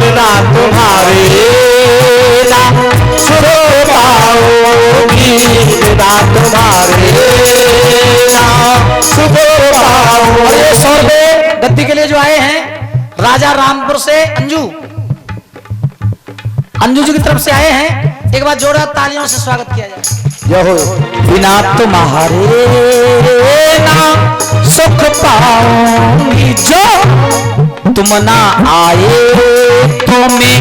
बिना तुम्हारे ना सुख पाऊंगी, बिना तुम्हारे ना सुख पाऊंगी। ये 100 रुपए गद्दी के लिए जो आए हैं राजा रामपुर से अंजू जी की तरफ से आए हैं। एक बार जोरदार तालियों से स्वागत किया जाए। बिना तुम्हारे ना सुख पाऊंगी, जो तुम ना आए तो मैं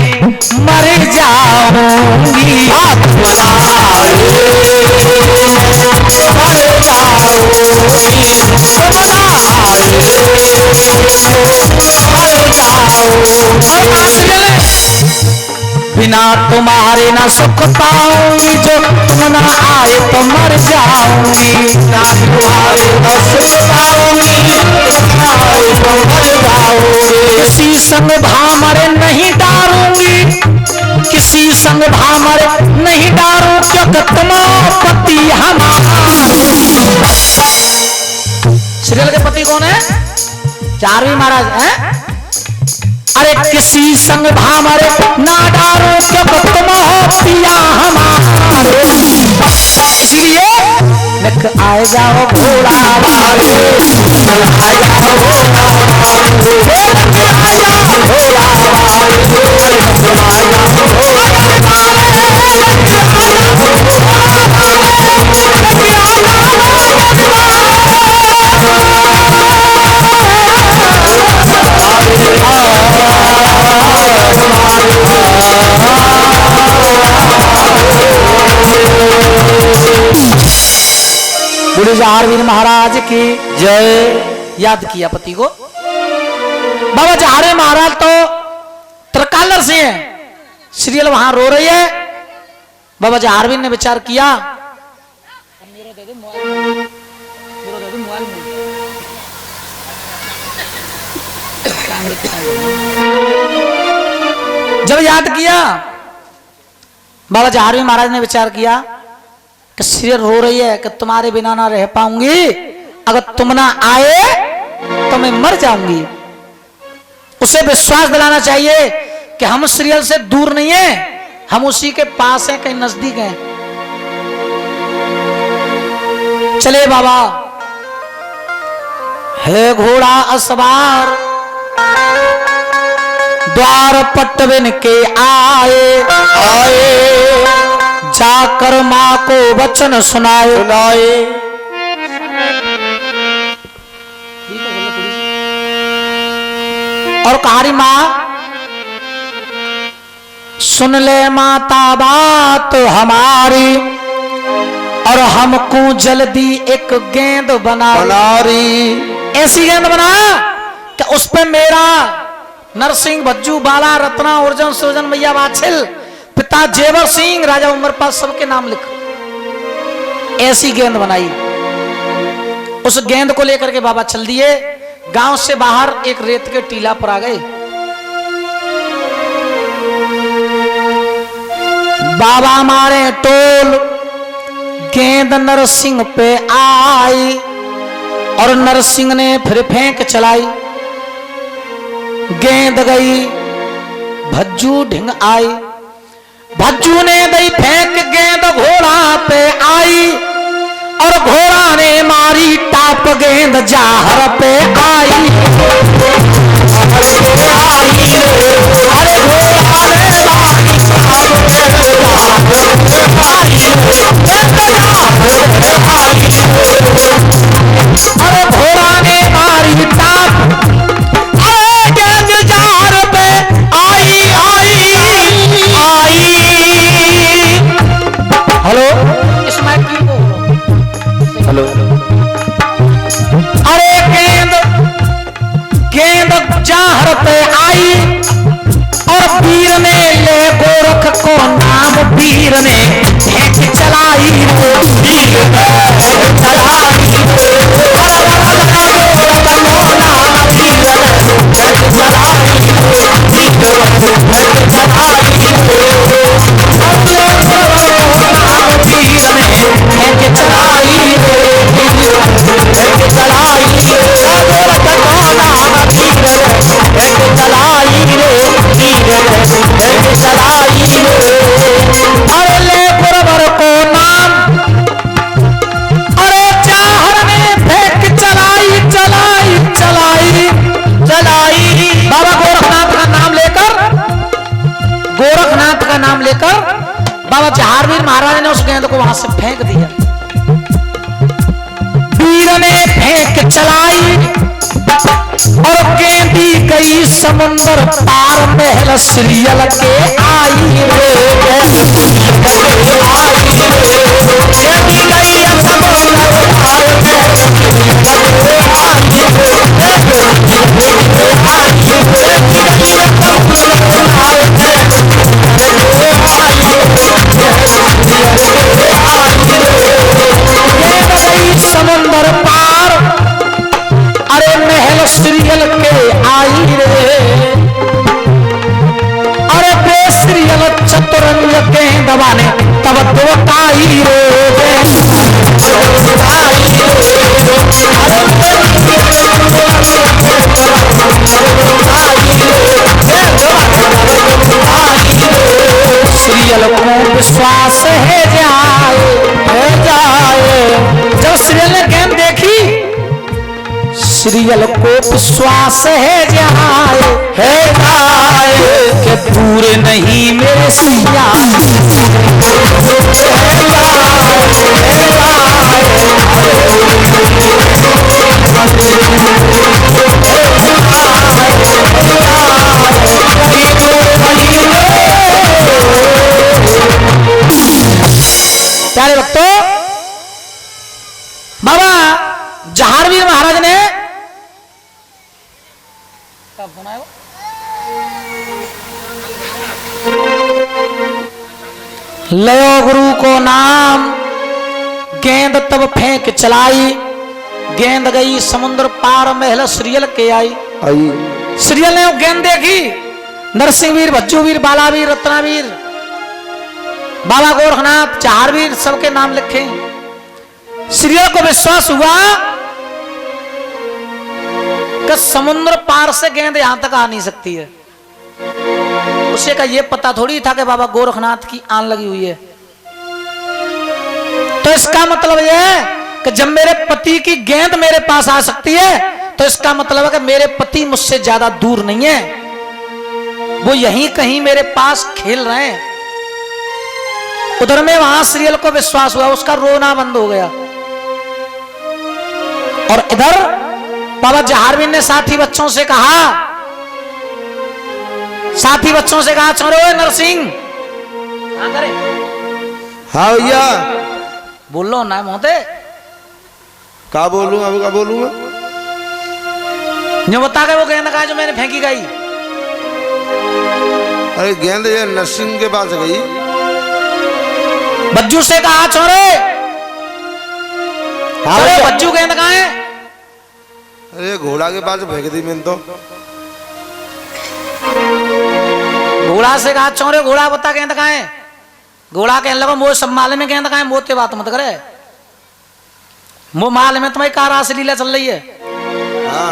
मर जाऊंगी, तुम ना आए मर जाऊंगी, तुम ना आए मर जाऊंगी। बिना तुम्हारे ना सुख पाऊंगी, जो तुम ना आए तो मर जाऊंगी, बिना तुम्हारे ना सुख पाऊंगी, तुम ना आए तो मर जाऊंगी। किसी संग भामरे नहीं डारूंगी, किसी संग भामरे नहीं डारूं, क्योंकि तुम पति हमारे। सीरियल के पति कौन है? चारवी महाराज हैं। अरे किसी संग भामरे ना डारो, क्योंकि तुम हो पिया हमारे। इसलिए निक आए जाओ घोड़ा वाले, आए जाओ घोड़ा वाले, आए जाओ घोड़ा बुढ़े जहारवीर महाराज की जय। याद किया पति को। बाबा जहारे महाराज तो त्रिकालर से हैं। सीरियल वहां रो रही है। बाबा जहारवीर ने विचार किया, जब याद किया बाबा जहारवीर महाराज ने विचार किया कि सीरियल रो रही है कि तुम्हारे बिना ना रह पाऊंगी, अगर तुम ना आए तो मैं मर जाऊंगी। उसे विश्वास दिलाना चाहिए कि हम सीरियल से दूर नहीं है, हम उसी के पास हैं, कहीं नजदीक हैं। चले बाबा है घोड़ा असवार, द्वार पट्टविन के आए, जाकर मां को वचन सुनाए। और कहानी मां, सुन ले माता बात हमारी, और हमको जल्दी एक गेंद बना रही। ऐसी गेंद बना कि उस पे मेरा नरसिंह, भज्जू, बाला, रत्ना, अर्जुन, सुरजन, मैया वाछिल, पिता जेवर सिंह, राजा उमरपाल सबके नाम लिख। ऐसी गेंद बनाई। उस गेंद को लेकर के बाबा चल दिए। गांव से बाहर एक रेत के टीला पर आ गए। बाबा मारे टोल, गेंद नरसिंह पे आई, और नरसिंह ने फिर फेंक चलाई। गेंद गई भज्जू ढिंग आई। भज्जू ने दई फेंक गेंद घोड़ा पे आई और घोड़ा ने मारी टाप गेंद जाहर पे आई। अरे घोड़ा ने मारी टाप, अरे गेंद जाहर पे आई आई आई। हेलो इस माइक की को हेलो। अरे गेंद जाहर पे आई और वीर ने ले गोरख को नाम, वीर ने फेंक चलाई रे, वीर ने चलाई नाम लेकर बाबा जहारवीर महाराज ने उस गेंद को वहां से फेंक दिया। वीर ने फेंक चलाई और गेंदी गई समुंदर पार, महल श्रीयल के आई रे, समुंदर पार, अरे महल श्रीयल के आई रे, अरे बेश्रीयल चतुरंग गेंदवा ने तब दोताई रे, श्रीयल को विश्वास है जाए जब श्रीयल ने गेंद देखी, श्रीयल को विश्वास है जाए कि पूरे नहीं मेरे सिया, प्यारे भक्तों, बाबा जहारवीर महाराज ने कब बनाया लयो गुरु को नाम, गेंद तब फेंक चलाई, गेंद गई समुद्र पार, महल श्रीयल के आई। श्रीयल ने वो गेंद देखी, नरसिंहवीर, भज्जूवीर, बालावीर, रत्नावीर, बाबा गोरखनाथ, जहारवीर सबके नाम लिखे। श्रीयल को विश्वास हुआ कि समुद्र पार से गेंद यहां तक आ नहीं सकती है। उसे का ये पता थोड़ी था कि बाबा गोरखनाथ की आन लगी हुई है। तो इसका मतलब यह है कि जब मेरे पति की गेंद मेरे पास आ सकती है तो इसका मतलब है कि मेरे पति मुझसे ज्यादा दूर नहीं है, वो यहीं कहीं मेरे पास खेल रहे हैं। उधर में वहां श्रीयल को विश्वास हुआ, उसका रोना बंद हो गया। और इधर बाबा जहारवीर ने साथी बच्चों से कहा, छोरे नरसिंह हाँ करे, हाँ भैया बोल लो ना मोहते, क्या बोलूं अब, क्या बोलूं मैं? जो बता के वो गेंद कहा जो मैंने फेंकी गई। अरे गेंद ये नरसिंह के पास गई। बज्जू से कहा छोरे, अरे बज्जू गेंद कहाँ है? अरे घोड़ा के पास फेंक दी मैंने तो। घोड़ा से कहा छोरे, घोड़ा बता गेंद कहाँ है? घोड़ा कहने लगा मोह सब माल में गेंद कहाँ है, मोते बात मत करे, मोह माल में तुम्हारी कार रास लीला चल रही है,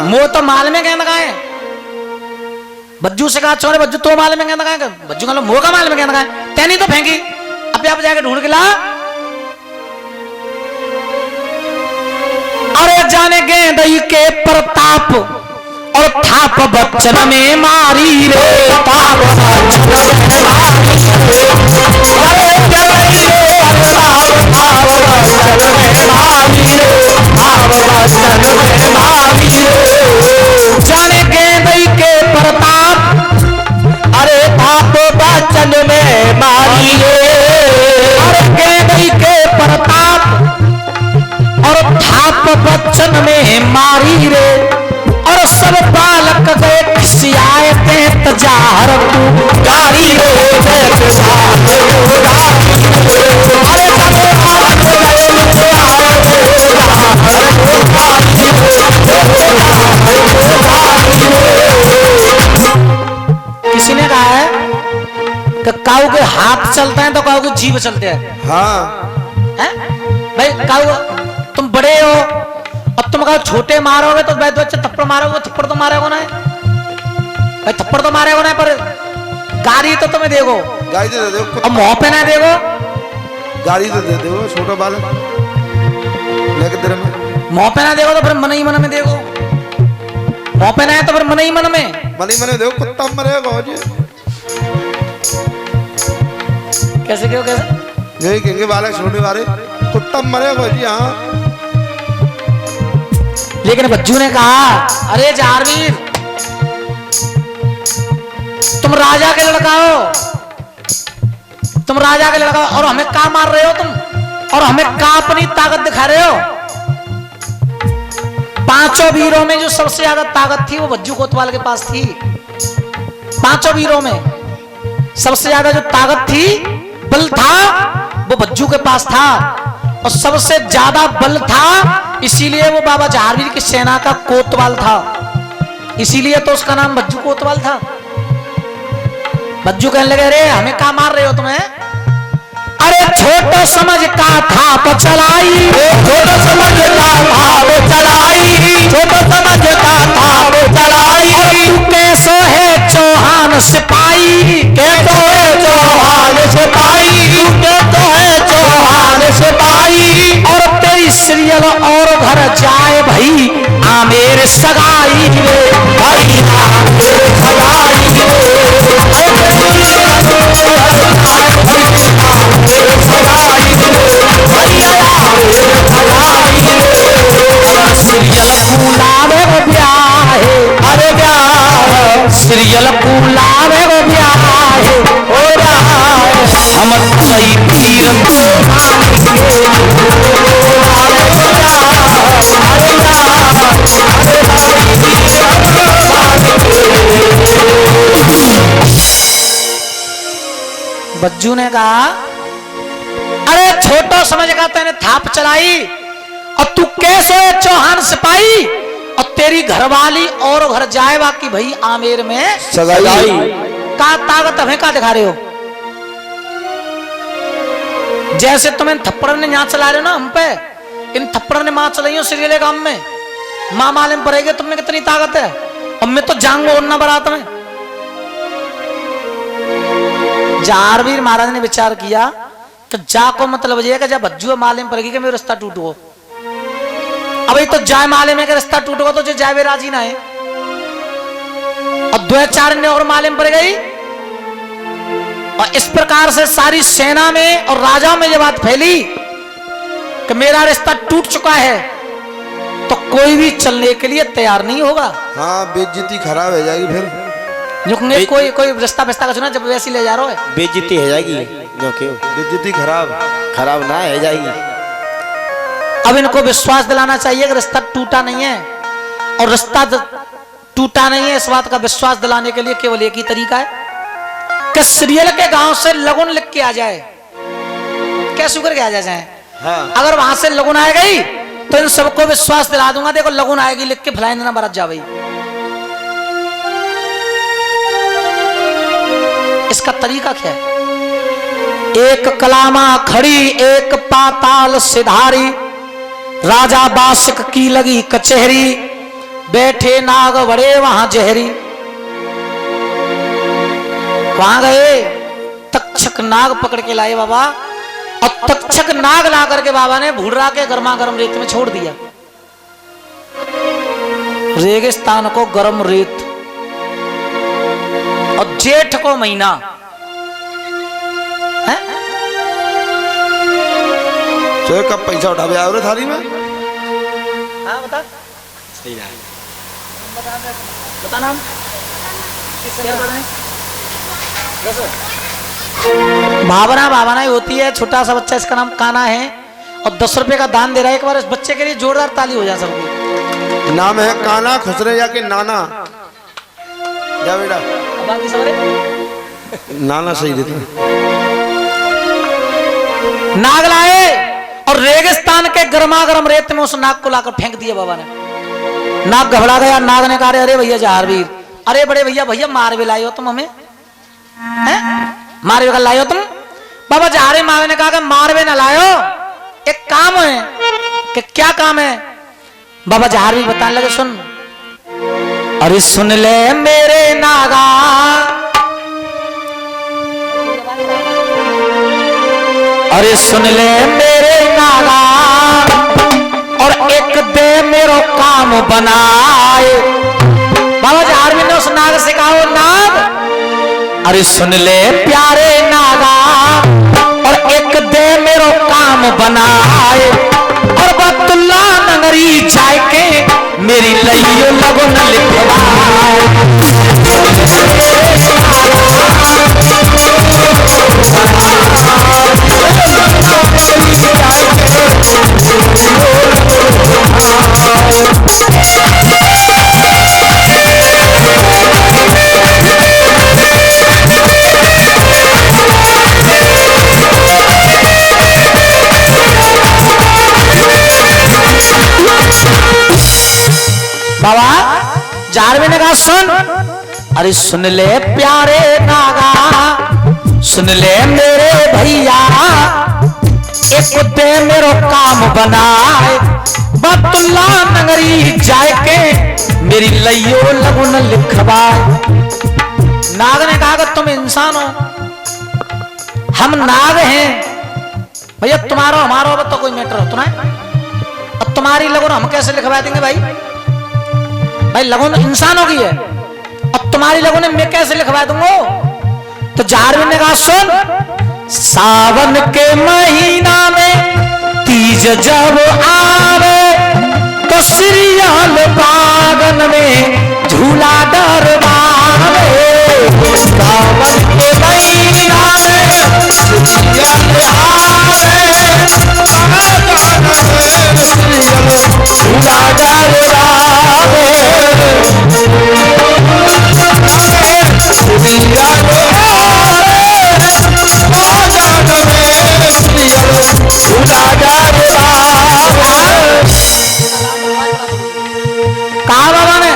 मोह तो माल में गेंद कहाँ है? बज्जू से कहा छोरे बज्जू तो माल में कहना कहा बज्जू का मोह का माल में कहना कहा तैनी तो फेंकी अपने आप जाके ढूंढ के ला। अरे जाने गेंदई के प्रताप और थाप बच्चन में मारी रे ताप बच्चन में मारी अरे जगई रे ताप बच्चन में मारी रे ताप बच्चन में मारी रे जाने गेंदई के प्रताप अरे थाप बच्चन में मारी रे अरे गेंदई के प्रताप और थाप बच्चन में मारी रे और सब बालक गए खिसियाए थे तजार तू गारी रे अरे किसी ने कहा है कि काऊ के हाथ चलते हैं तो काऊ के जीभ चलते हैं। हाँ है? भाई काऊ तुम बड़े हो अब तुम कहो छोटे मारोगे तो भाई बच्चे थप्पड़ मारोगे थप्पड़ तो मारेगा ना भाई थप्पड़ तो मारेगा ना पर गाड़ी तो तुम्हें देगो गाड़ी तो दे दो अब मुंह पे ना देगो गाड़ी तो दे दो छोटा बालक लेके तेरे में मुंह पे ना देगो तो फिर मन ही मन में देगो मुंह पे ना है तो फिर मन ही मन में देखो कुत्ता मरेगा जी कैसे क्यों कैसे यही कहेंगे बालक छोटे वाले कुत्ता मरेगा जी। हाँ लेकिन बच्चू ने कहा अरे जारवीर तुम राजा के लड़का हो तुम राजा के लड़का हो और हमें क्या मार रहे हो तुम और हमें क्या अपनी ताकत दिखा रहे हो। पांचों वीरों में जो सबसे ज्यादा ताकत थी वो बज्जू कोतवाल के पास थी। पांचों वीरों में सबसे ज्यादा जो ताकत थी बल था वो बज्जू के पास था और सबसे ज्यादा बल था इसीलिए वो बाबा जहारवीर की सेना का कोतवाल था इसीलिए तो उसका नाम बज्जू कोतवाल था। बज्जू कहने लगे अरे हमें क्या मार रहे हो तुम्हें अरे छोटो समझ का थाप चलाई छोटो समझ का थाप चलाई छोटो समझ का थाप चलाई तू कैसो है चौहान सिपाही कैसो है चौहान सिपाही तू कैसो है चौहान सिपाही और तेरी सीरियल और घर जाए भाई आ मेरे सगाई रे भाई आ मेरे सगाई सीरियल कुलावे वो ब्याह है अरे ब्याह सीरियल कुलावे वो ब्याह है ओ ब्याह हम सही पीर बज्जू ने कहा अरे छोटो समझ का तेने थाप चलाई और तू कैसे है चौहान सिपाही और तेरी घरवाली और घर जाए बाकी भाई आमेर में सगाई का ताकत हमें का दिखा रहे हो। जैसे तुम्हें थप्पड़ ने यहाँ चला रहे हो ना हम पे इन थप्पड़ ने मां चलाई हो सिरियले गांव में मां मालूम पड़ेगी तुम्हें कितनी ताकत है अब मैं तो जाऊंगा उन्ना बारात में। जारवीर महाराज ने विचार किया तो जा को मतलब ये कि जब बज्जू मालूम पड़ेगी कि मेरा रास्ता टूटो अब तो जाए माले में रास्ता टूटोगा तो जो जाए राजी ना है और 2-4 ने और मालूम पड़ गई और इस प्रकार से सारी सेना में और राजाओं में ये बात फैली कि मेरा रिश्ता टूट चुका है तो कोई भी चलने के लिए तैयार नहीं होगा। हाँ बेइज्जती खराब हो जाएगी फिर कोई कोई रिश्ता का सुना जब वैसे ले जा रहा है बेइज्जती हो जाएगी जो क्यों बेइज्जती खराब ना हो जाएगी। अब इनको विश्वास दिलाना चाहिए कि रिश्ता टूटा नहीं है और रिश्ता टूटा नहीं है इस बात का विश्वास दिलाने के लिए केवल एक ही तरीका है कि सीरियल के गांव से लगन लिख के आ जाए क्या शुक्र के आ जाए। हाँ। अगर वहां से लगन आ गई तो इन सबको विश्वास दिला दूंगा देखो लगन आएगी लिख के फैलाए देना बरत जा भाई। इसका तरीका क्या है एक कलामा खड़ी एक पाताल सिधारी राजा बासिक की लगी कचहरी बैठे नाग बड़े वहां जहरी। वहां गए, तक्षक नाग पकड़ के लाए बाबा, और तक्षक नाग ला करके बाबा ने भूडरा के गर्मा गर्म रेत में छोड़ दिया। रेगिस्तान को गर्म रेत, और जेठ को महीना है, तो कब पैसा उठा के आए थाली में? हाँ बता, सही है। बता नाम भावना, भावना ही होती है। छोटा सा बच्चा, इसका नाम काना है, और 10 रुपए का दान दे रहा है। एक बार इस बच्चे के लिए जोरदार ताली हो जाए सबकी। नाम है काना, खुसरे या के नाना। जा बेटा, बाकी सारे नाना सही देता। नाग लाए और रेगिस्तान के गर्मा गर्म रेत में उस नाग को लाकर फेंक दिया बाबा ने। नाग घबरा गया। नाग ने कहा, अरे भैया जहारवीर, अरे बड़े भैया, भैया मार भी लाए हो तुम हमें, हैं? मार भी लाए हो तुम? बाबा जहारे मावे ने कहा कि मार भी ना लायो, एक काम है। कि क्या काम है? बाबा जहारवीर बताने लगे, सुन, अरे सुन ले मेरे नागा, अरे सुन ले मेरे नागा, और एक दे मेरो काम बनाए। बाबा जहारवीर ने उस नाग से कहा, नाग, अरे सुन ले प्यारे नागा, और एक दे मेरो काम बनाए, और बतुल्ला नगरी जाए के मेरी लइयो लगो न लिखवाए। बाबा जहारवीर ने कहा, सुन, अरे सुन ले प्यारे नागा, सुन ले मेरे भैया, एक दे मेरो काम बनाए, बतुल्ला नगरी जाए के मेरी लइयो लगुन लिखवाए। नाग ने कहा कि तुम इंसान हो, हम नाग हैं भैया, तुम्हारा हमारा तो कोई मैटर हो तुम्हें, अब तुम्हारी लगुन हम कैसे लिखवा देंगे भाई? भाई लगुन इंसानों की है, अब तुम्हारी लगुन मैं कैसे लिखवा दूंगा? तो जहारवीर ने कहा, सुन, सावन के महीना में तीज जब आवे, तो सिरियल बागन में झूला डरवावे। सावन के महीना में सिरियल आवे, झूला डरवावे। कहा बाबा ने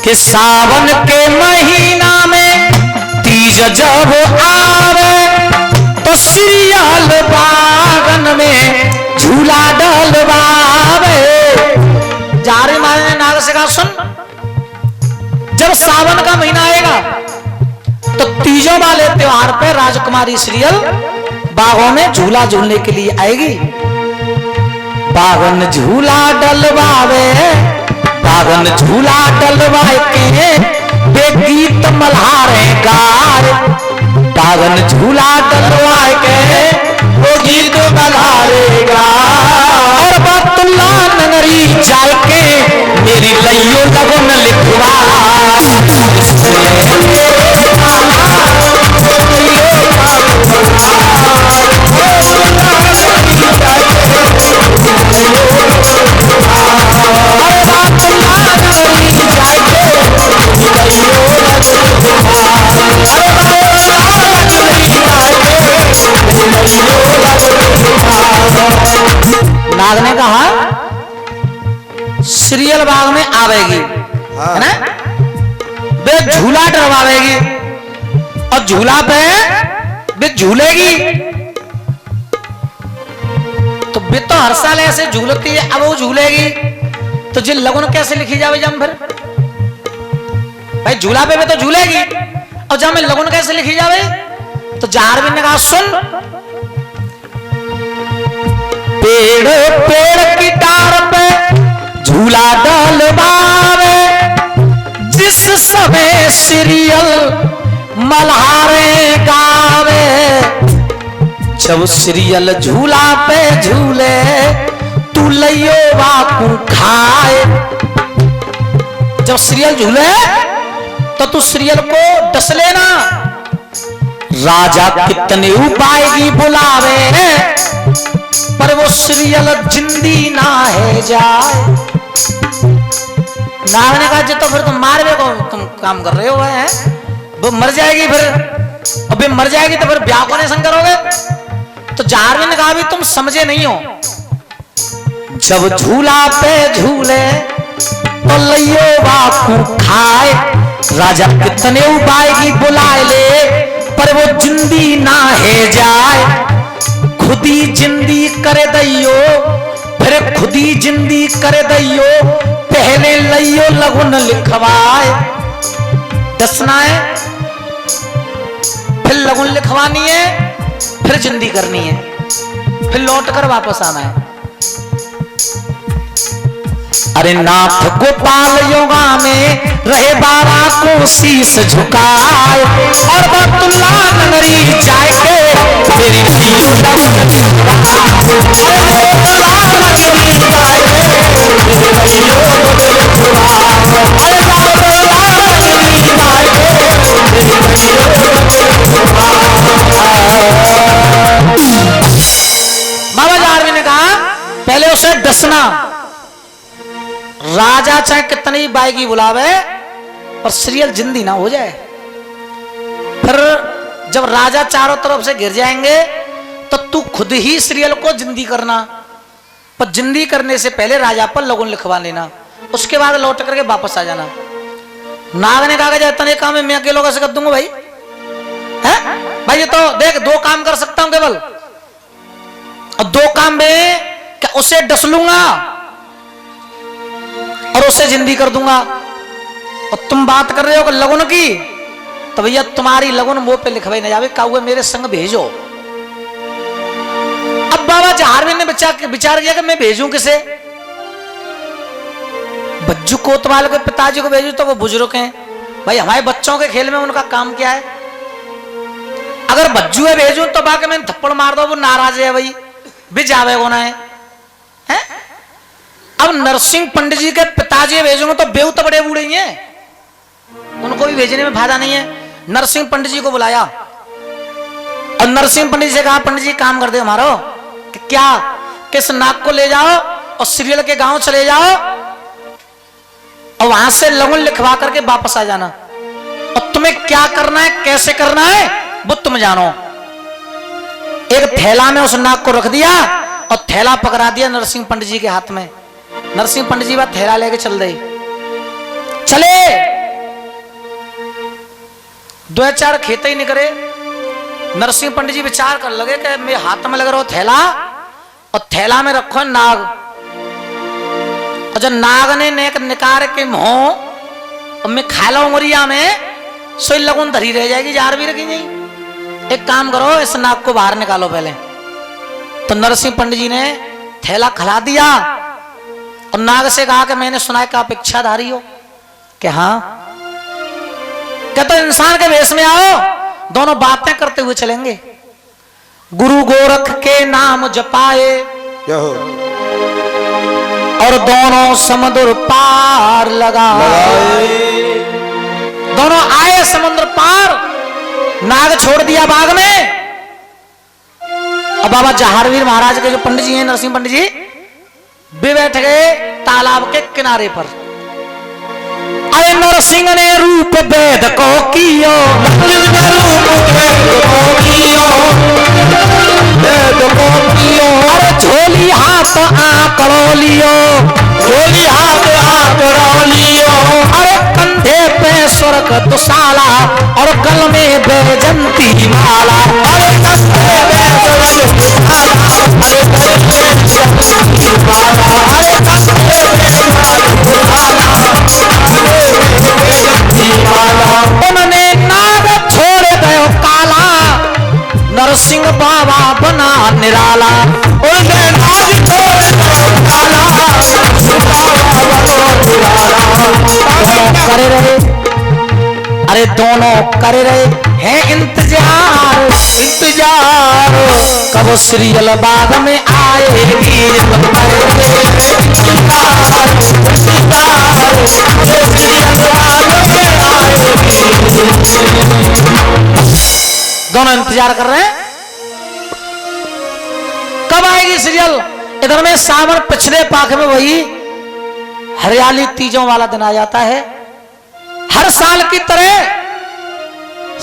कि सावन के महीना में तीज जब आवे, तो सिरियल बागन में झूला डलवावे। जारे मारे ने नाग से कहा, सुन, जब सावन का महीना आएगा तो तीजों वाले त्योहार पे राजकुमारी सीरियल बागों में झूला झूलने के लिए आएगी। बागन झूला डलवावे, बागन झूला डलवाए के बेगीत मल्हारे गार। बागन झूला डलवाए के वो गीत मल्हारे गार। और बतुल्ला नगरी जाए के मेरी लइयो लगन लिखवा। नाग ने कहा सीरियल बाग में आवेगी, है ना, बे झूला डरवावेगी और झूला पे बे झूलेगी। तो बे तो हर साल ऐसे झूलती है, अब वो झूलेगी तो जिन लगन कैसे लिखी जावे जम फिर? भाई झूला पे तो झूलेगी, और जब मैं लगन कैसे लिखी जावे तो जारविन ने कहा सुन, पेड़ पेड़ की डार पे झूला डलवावे, जिस समय सीरियल मल्हारे गावे, जब सीरियल झूला पे झूले तू लइयो बाकू खाए। जब सीरियल झूले तो तू सीरियल को डस लेना। राजा कितने उपाय बुलावे, पर वो सीरियल जिंदी ना है जाए। नाग ने कहा तो फिर तुम मारवे को तुम काम कर रहे हो है? वो मर जाएगी फिर, अबे मर जाएगी तो फिर ब्याह को नहीं संग करोगे? तो जारविन ने कहा भी तुम समझे नहीं हो, जब झूला पे झूले तो लइयो बाकू खाए। राजा कितने उपाय की बुलाए ले, पर वो जिंदी ना है जाए। खुदी जिंदी करे दैयो, फिर खुदी जिंदी करे दैयो, पहले लइयो लगुन लिखवाए। दसना है, फिर लगुन लिखवानी है, फिर जिंदी करनी है, फिर लौट कर वापस आना है। अरे नाथ गोपाल योगा में रहे 12 को शीश झुकाए, और बतुल्ला नगरी जाए के तेरी बाबा जारविन ने कहा पहले उसे डसना। राजा चाहे कितनी बाइकी बुलावे और सीरियल जिंदी ना हो जाए। फिर जब राजा चारों तरफ से घिर जाएंगे तो तू खुद ही सीरियल को जिंदी करना, पर जिंदी करने से पहले राजा पर लगन लिखवा लेना, उसके बाद लौट करके वापस आ जाना। नाग ने कहा कि इतने काम मैं अकेले कैसे कर दूंगा भाई? है भाई, ये तो देख 2 काम कर सकता हूं केवल, और 2 काम में क्या उसे डस लूंगा और उसे जिंदी कर दूंगा। और तुम बात कर रहे हो कि लगन की, तो भैया तुम्हारी लगन मुंह पे लिखवाई ना जावे, काहुए मेरे संग भेजो। अब बाबा जारविन ने विचार किया कि मैं भेजूं किसे? बज्जू कोतवाल के पिताजी को भेजूं तो वो बुजुर्ग हैं भाई, हमारे बच्चों के खेल में उनका काम क्या है? अगर बज्जू है भेजूं तो बाकी मैंने थप्पड़ मार दो, वो नाराज है भाई, भी जावे होना है। अब नरसिंह पंडित जी के पिताजी भेजूंगा तो बेऊ तो बड़े बूढ़े हैं, उनको भी भेजने में फायदा नहीं है। नरसिंह पंडित जी को बुलाया और नरसिंह पंडित जी से कहा पंडित जी काम कर दे हमारो कि क्या, किस नाग को ले जाओ और सीरियल के गांव चले जाओ और वहां से लगन लिखवा करके वापस आ जाना, और तुम्हें क्या करना है कैसे करना है वो तुम जानो। एक थैला में उस नाग को रख दिया और थैला पकड़ा दिया नरसिंह पंडित जी के हाथ में। नरसिंह पंडित जी वह थैला लेके चले 2-4 खेते ही निकले। नरसिंह पंडित जी विचार कर लगे कि मेरे हाथ में लग रहा हो थैला, और थैला में रखो नाग, और जब नाग ने नेक निकार के मुंह और मैं खाला उमरिया में सोई लगन धरी रह जाएगी, जार भी रखी नहीं। एक काम करो, इस नाग को बाहर निकालो पहले। तो नरसिंह पंडित जी ने थैला खिला दिया और नाग से कहा कि मैंने सुना है कि आप इच्छाधारी हो। कि हाँ, कहते तो इंसान के वेश में आओ, दोनों बातें करते हुए चलेंगे। गुरु गोरख के नाम जपाए और दोनों समुद्र पार लगाए। दोनों आए समुद्र पार, नाग छोड़ दिया बाग में। अब बाबा जहारवीर महाराज के जो पंडित जी हैं, नरसिंह पंडित जी, वे बैठ गए तालाब के किनारे पर। अरे नरसिंह ने रूप वेद को कियो, अरे झोली हाथ आंकड़ो लियो, झोली हाथ आंकड़ो लियो। अरे कंधे पे स्वर्ग दुशाला और गल में बैजंती माला। अरे कंधे पे स्वर्ग दुशाला, अरे गल में बैजंती माला। अरे कंधे पे स्वर्ग दुशाला, उन्होंने नाग नरसिंह बाबा बना निराला उनके नाग छोड़ काला दोनों करे रहे अरे दोनों करे रहे हैं इंतजार कब सीरियल बाद में आएगी दोनों इंतजार कर रहे हैं कब आएगी सीरियल। इधर में सावन पिछले पाख में वही हरियाली तीजों वाला दिन आ जाता है। हर साल की तरह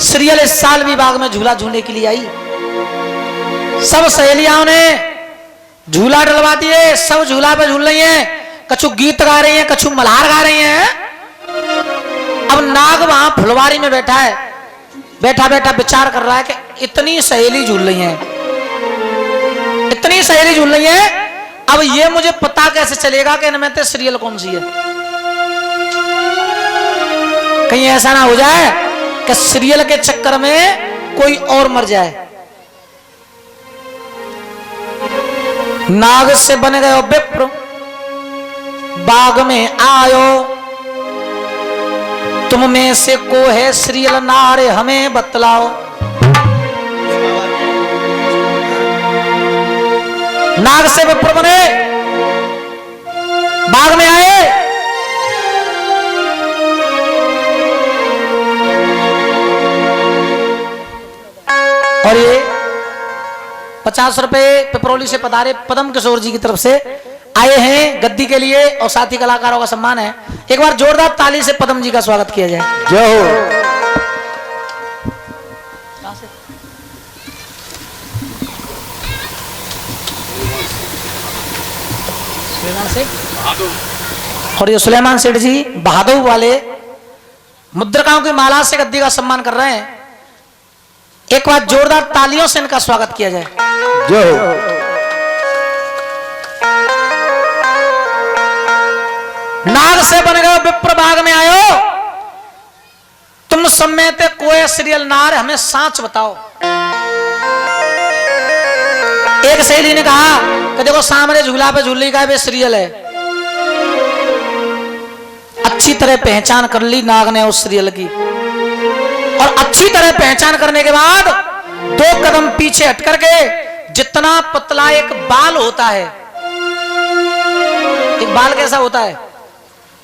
सीरियल इस साल भी बाग में झूला झूलने के लिए आई। सब सहेलियां ने झूला डलवा दिए, सब झूला पे झूल रही हैं, कछु गीत गा रही हैं, कछु मल्हार गा रही हैं। अब नाग वहां फुलवारी में बैठा है, बैठा बैठा विचार कर रहा है कि इतनी सहेली झूल रही हैं, इतनी सहेली झूल रही हैं, अब ये मुझे पता कैसे चलेगा कि इनमें से सीरियल कौन सी है। कहीं ऐसा ना हो जाए कि सीरियल के चक्कर में कोई और मर जाए। नाग से बन गए विप्र बाग में आयो, तुम में से को है सीरियल नारे हमें बतलाओ। नाग से विप्र बने बाग में आए, और ये 50 रुपए पिपरोली से पधारे पदम किशोर जी की तरफ से आए हैं गद्दी के लिए और साथी कलाकारों का सम्मान है। एक बार जोरदार ताली से पदम जी का स्वागत किया जाए। जय हो। और ये सुलेमान सेठ जी बहादुर वाले मुद्रिकाओं की माला से गद्दी का सम्मान कर रहे हैं। एक बार जोरदार तालियों से इनका स्वागत किया जाए। जय हो। नाग से बन गए विप्र बाग में आयो, तुम सम्मेते कोई सीरियल नार हमें सांच बताओ। एक सहेली ने कहा कि देखो सामने झूला पे झूली का वे सीरियल है। अच्छी तरह पहचान कर ली नाग ने उस सीरियल की, और अच्छी तरह पहचान करने के बाद 2 कदम पीछे हट करके जितना पतला एक बाल होता है, एक बाल कैसा होता है,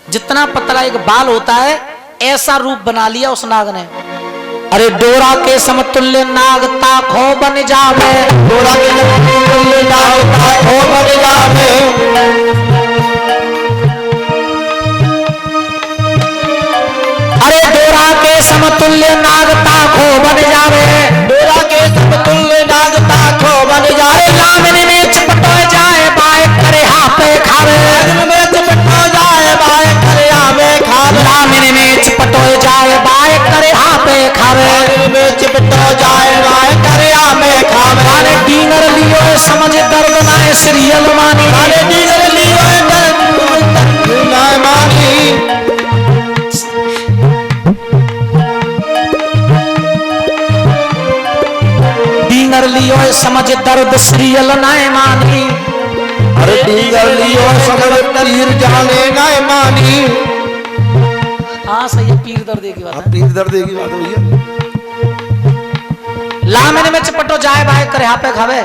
जितना पतला एक बाल होता है ऐसा रूप बना लिया उस नाग ने। अरे डोरा के समतुल्य नाग ताखो बन जावे, डोरा के समतुल्य नाग ताखो बन जावे। अरे डोरा के समतुल्य नाग ताखो बन जावे, डोरा के समतुल्य नाग ताखो बन जावे। लामिन में चपटो जाए बाय करे हाथे खावे, में चपटो जाए बाय करे हाथे खावे। लामिन में चपटो जाए बाय करे हाथे खावे, में चपटो जाए बाय करे हाथे खावे। अरे डींगर लियो समझ दर्द ना सीरियल मानी, अरे डींगर लियो दर्द ना मानी। डींगर लियो समझ दर्द सीरियल ना मानी, अरे डींगर लियो समझ तीर जाने ना मानी। हाँ सही है, पीर दर्द की बात है। पीर दर्द की बात हुई है। लामिन में चपटो जाए बाय करे यहाँ पे खावे।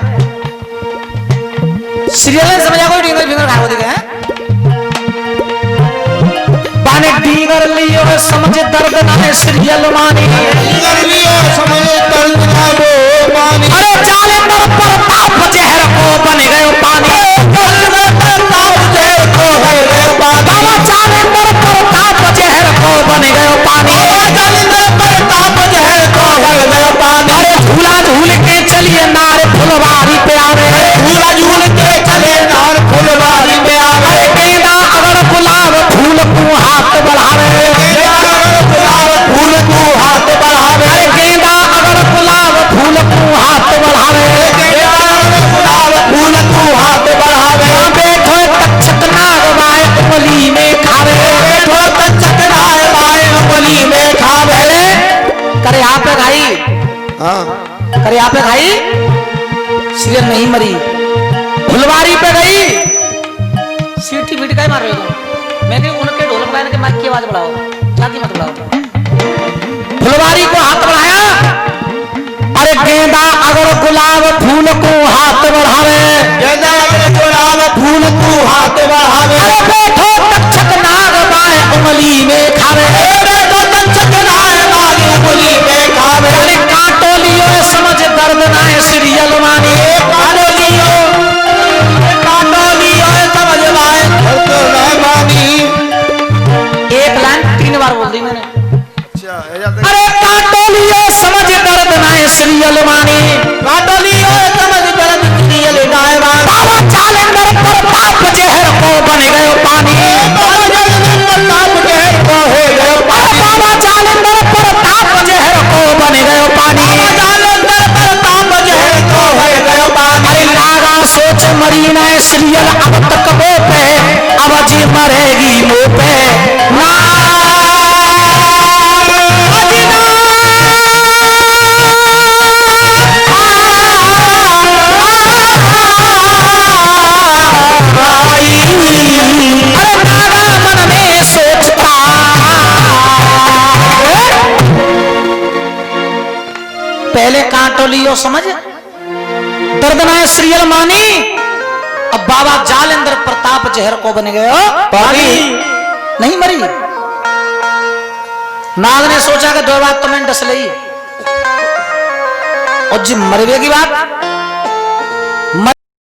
सीरियल ने समझा कोई डींगर फिंगर खाओ दिखे हैं। बाने डींगर लियो समझ दर्द ना सीरियल मानी, डींगर लियो समझ दर्द ना मानी। अरे चाले पर प्रताप जहर को बन गयो पानी, प्रताप जहर को बन गयो पानी। चाले पर प्रताप जहर को बन गयो पानी, प्रताप जहर को बन गयो पानी। अरे झूला झूल के चलिए नार फुलवारी पे आवे, झूला झूल के चले नार फुलवारी पे आवे। अरे गेंदा अगर गुलाब फूल को हाथ बढ़ावे, फूल को हाथ बढ़ावे। अरे गेंदा अगर गुलाब फूल को हाथ क्या पे खाई? सीरियल नहीं मरी, फुलवारी पे गई। सीटी बीट का मार रहे हो? मैंने उनके ढोलक बजाने के माइक की आवाज बढ़ाओ, जाती मत बढ़ाओ। फुलवारी को हाथ बढ़ाया, अरे गेंदा अगर गुलाब फूल को हाथ बढ़ावे, गेंदा अगर गुलाब फूल को हाथ बढ़ावे, अरे बैठो तक्षक नाग बाएं उंगली में खावे, बैठो तक्षक नाग बाएं उंगली में खावे। अरे कांटो लियो समझ दर्द ना है सीरियल मानी, काटो लियो समझ लाए दर्द ना मानी। एक लाइन 3 बार बोल दी मैंने। अच्छा अरे कांटो लियो समझ दर्द ना है सीरियल मानी, काटो लियो समझ दर्द सीरियल ना मानी। बाबा जालंधर प्रताप जहर को बन गयो पानी, बाबा जालंधर प्रताप जहर को हो गयो पानी। बाबा जालंधर प्रताप जहर को बन गयो पानी, बाबा जालंधर प्रताप जहर को हो गयो पानी। अरे नागा सोच मरी ना सीरियल अब तक वो पे, अब जी मरेगी मुंह पे ना। पहले कांटो लियो समझ दर्दना सीरियल मानी, अब बाबा जालंधर प्रताप जहर को बन गए पानी। नहीं मरी, नाग ने सोचा कि 2 बात तो मैंने डस ली, और जी मरवे की बात